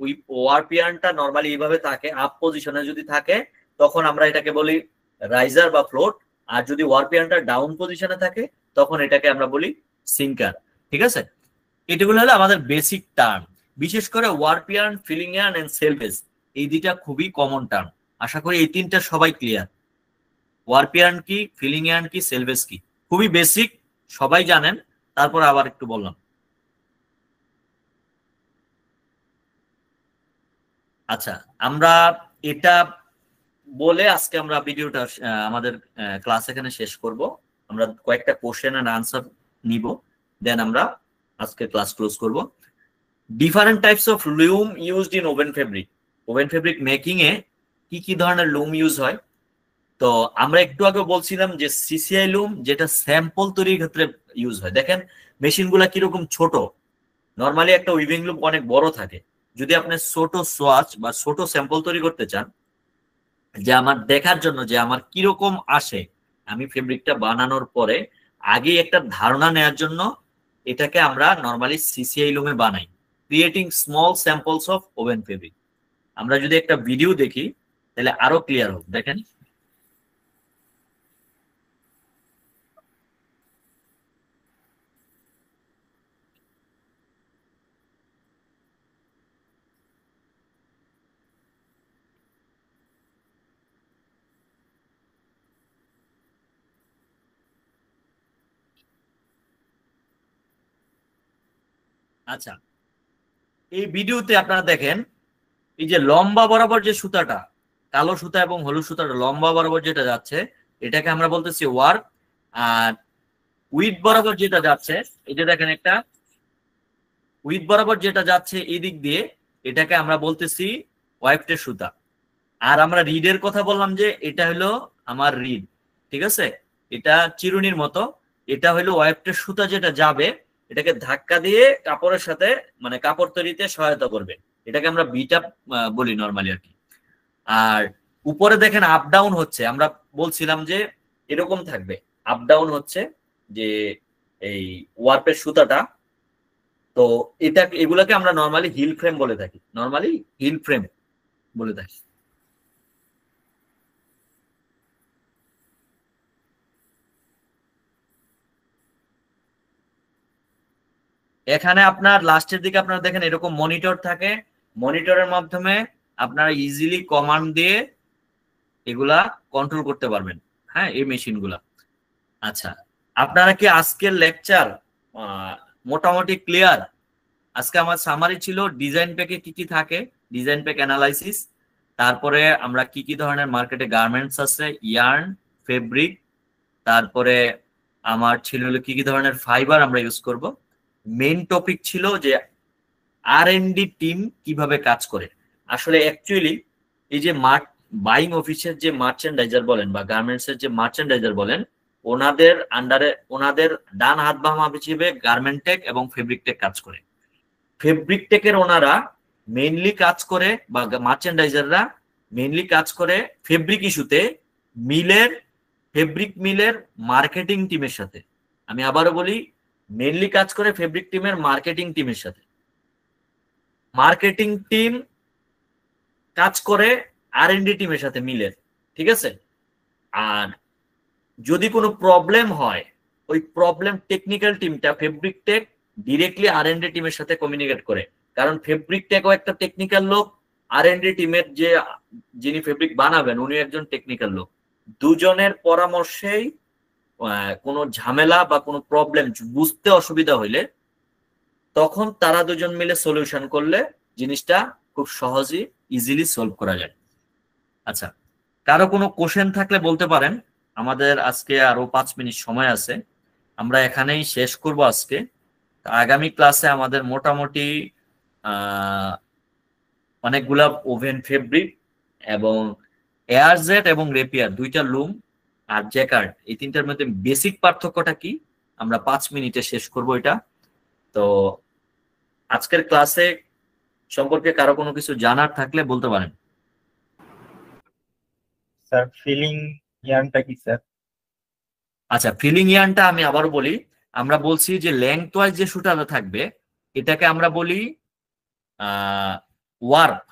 ওয়ার্প ইয়ার্নটা নরমালি এইভাবে থাকে, আপ পজিশনে যদি থাকে তখন আমরা এটাকে বলি রাইজার বা ফ্লোট, আর যদি ওয়ার্প ইয়ার্নটা ডাউন পজিশনে থাকে তখন এটাকে আমরা বলি সিঙ্কার, ঠিক আছে। এগুলো হলো আমাদের বেসিক টার্ম। বিশেষ করে warp yarn, filling yarn and selvedge, এই দুইটা খুবই কমন টার্ম। আশা করি এই তিনটা সবাই ক্লিয়ার। ওয়ার্প ইয়ার্ন কি, ফিলিং ইয়ার্ন কি, সেলভেজ কি, খুবই বেসিক, সবাই জানেন। তারপর আবার একটু বললাম। আচ্ছা, আমরা এটা বলে আজকে আমরা ভিডিওটা আমাদের ক্লাস এখানে শেষ করব। আমরা কয়েকটা কোশ্চেন এন্ড আনসার নিব, দেন আমরা আজকে ক্লাস ক্লোজ করব। Different types of loom used in woven fabric, woven fabric making এ কি কি ধরনের লুম ইউজ হয়। তো আমরা একটু আগে বলছিলাম যে সিসিআই লুম, যেটা স্যাম্পল তৈরির ক্ষেত্রে ইউজ হয়। দেখেন মেশিন গুলা কিরকম ছোট, নর্মালি একটা উইভিং লুম অনেক বড় থাকে। যদি আপনি ছোট সোয়াচ বা ছোট স্যাম্পল তৈরি করতে চান, যে আমার দেখার জন্য যে আমার কিরকম আসে আমি ফেব্রিকটা বানানোর পরে, আগে একটা ধারণা নেওয়ার জন্য এটাকে আমরা নর্মালি সিসিআই লুমে বানাই, creating small samples of woven fabric. আমরা যদি একটা ভিডিও দেখি তাহলে আরো ক্লিয়ার হোক। দেখেন আচ্ছা, এই ভিডিওতে আপনারা দেখেন এই যে লম্বা বরাবর যে সুতাটা, কালো সুতা এবং হলুদ সুতাটা লম্বা বরাবর যেটা যাচ্ছে এটাকে আমরা বলতেছি ওয়ার্প। আর উইথ বরাবর যেটা যাচ্ছে, এই যে দেখেন একটা উইথ বরাবর যেটা যাচ্ছে এই দিক দিয়ে, এটাকে আমরা বলতেছি ওয়েফটের সুতা। আর আমরা রিডের কথা বললাম যে এটা হলো আমার রিড, ঠিক আছে, এটা চিরুনির মতো। এটা হলো ওয়েফটের সুতা যেটা যাবে, এটাকে ধাক্কা দিয়ে কাপড়ের সাথে মানে কাপড় তৈরিতে সহায়তা করবে, এটাকে আমরা বিট আপ বলি নর্মালি আর কি। আর উপরে দেখেন আপ ডাউন হচ্ছে, আমরা বলছিলাম যে এরকম থাকবে, আপ ডাউন হচ্ছে যে এই ওয়ার্পের সুতাটা। তো এটা এগুলাকে আমরা নর্মালি হিল ফ্রেম বলে থাকি, নর্মালি হিল ফ্রেম বলে থাকি। এখানে আপনার লাস্টের দিকে আপনারা দেখেন এরকম মনিটর থাকে, মনিটরের মাধ্যমে আপনারা ইজিলি কমান্ড দিয়ে এগুলা কন্ট্রোল করতে পারবেন, হ্যাঁ, এই মেশিন গুলা। আচ্ছা, আপনারা কি আজকের লেকচার মোটামুটি ক্লিয়ার? আজকে আমার সামারি ছিল ডিজাইন প্যাকে কি কি থাকে, ডিজাইন প্যাক অ্যানালাইসিস, তারপরে আমরা কি কি ধরনের মার্কেটে গার্মেন্টস আছে, ইয়ার্ন, ফেব্রিক, তারপরে আমার ছিল কি কি ধরনের ফাইবার আমরা ইউজ করব। মেইন টপিক ছিল যে আর&ডি টিম কিভাবে কাজ করে। আসলে অ্যাকচুয়ালি এই যে বাইং অফিসের যে মার্চেন্ডাইজার বলেন বা গার্মেন্টস এর যে মার্চেন্ডাইজার বলেন, ওনাদের আন্ডারে ওনাদের ডান হাত বাম হাত হিসেবে গার্মেন্ট টেক এবং ফেব্রিক টেক কাজ করে। ফেব্রিক টেকের ওনারা মেইনলি কাজ করে বা মার্চেন্ডাইজাররা মেইনলি কাজ করে ফেব্রিক ইস্যুতে ফেব্রিক মিলের মার্কেটিং টিমের সাথে। আমি আবারও বলি, মেইনলি কাজ করে ফেব্রিক টিমের মার্কেটিং টিমের সাথে। মার্কেটিং টিম কাজ করে আর&ডি টিমের সাথে মিলের, ঠিক আছে। আর যদি কোনো প্রবলেম হয়, ওই প্রবলেম টেকনিক্যাল টিমটা ফেব্রিক টেক ডিরেক্টলি আর&ডি টিমের সাথে কমিউনিকেট করে, কারণ ফেব্রিক টেকও একটা টেকনিক্যাল লোক, আর&ডি টিমের যিনি ফেব্রিক বানাবেন উনি একজন টেকনিক্যাল লোক। দুজনের পরামর্শেই কোনো ঝামেলা বা কোনো প্রবলেম বুঝতে অসুবিধা হইলে তখন তারা দুজন মিলে সলিউশন করলে জিনিসটা খুব সহজেই ইজিলি সলভ করা যায়। আচ্ছা, কারো কোনো কোশ্চেন থাকলে বলতে পারেন। আমাদের আজকে আরো 5 মিনিট সময় আছে, আমরা এখানেই শেষ করব আজকে। আগামী ক্লাসে আমাদের মোটামুটি অনেকগুলা ওভেন ফেব্রিক এবং এয়ারজেট এবং রেপিয়ার, দুইটা লুম আর জ্যাকার্ড, এই তিনটার মধ্যে বেসিক পার্থক্যটা কি আমরা 5 মিনিটে শেষ করব এটা। তো আজকের ক্লাসে সম্পর্কে কারো কোনো কিছু জানার থাকলে বলতে পারেন। স্যার ফিলিং ইয়ার্নটা কি স্যার? আচ্ছা, ফিলিং ইয়ার্নটা আমি আবার বলি, আমরা বলছি যে লেংথ ওয়াইজ যে সুতাটা থাকবে এটাকে আমরা বলি ওয়ার্প,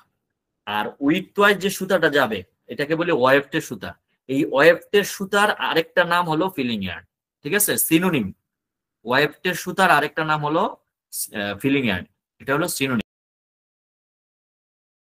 আর উইডথ ওয়াইজ যে সুতাটা যাবে এটাকে বলি ওয়েফটের সুতা। এই ওয়েফটের সুতার আরেকটা নাম হলো ফিলিং ইয়ার্ন, ঠিক আছে, সিনোনিম। ওয়েফটের সুতার আরেকটা নাম হলো ফিলিং ইয়ার্ন, এটা হলো সিনোনিম।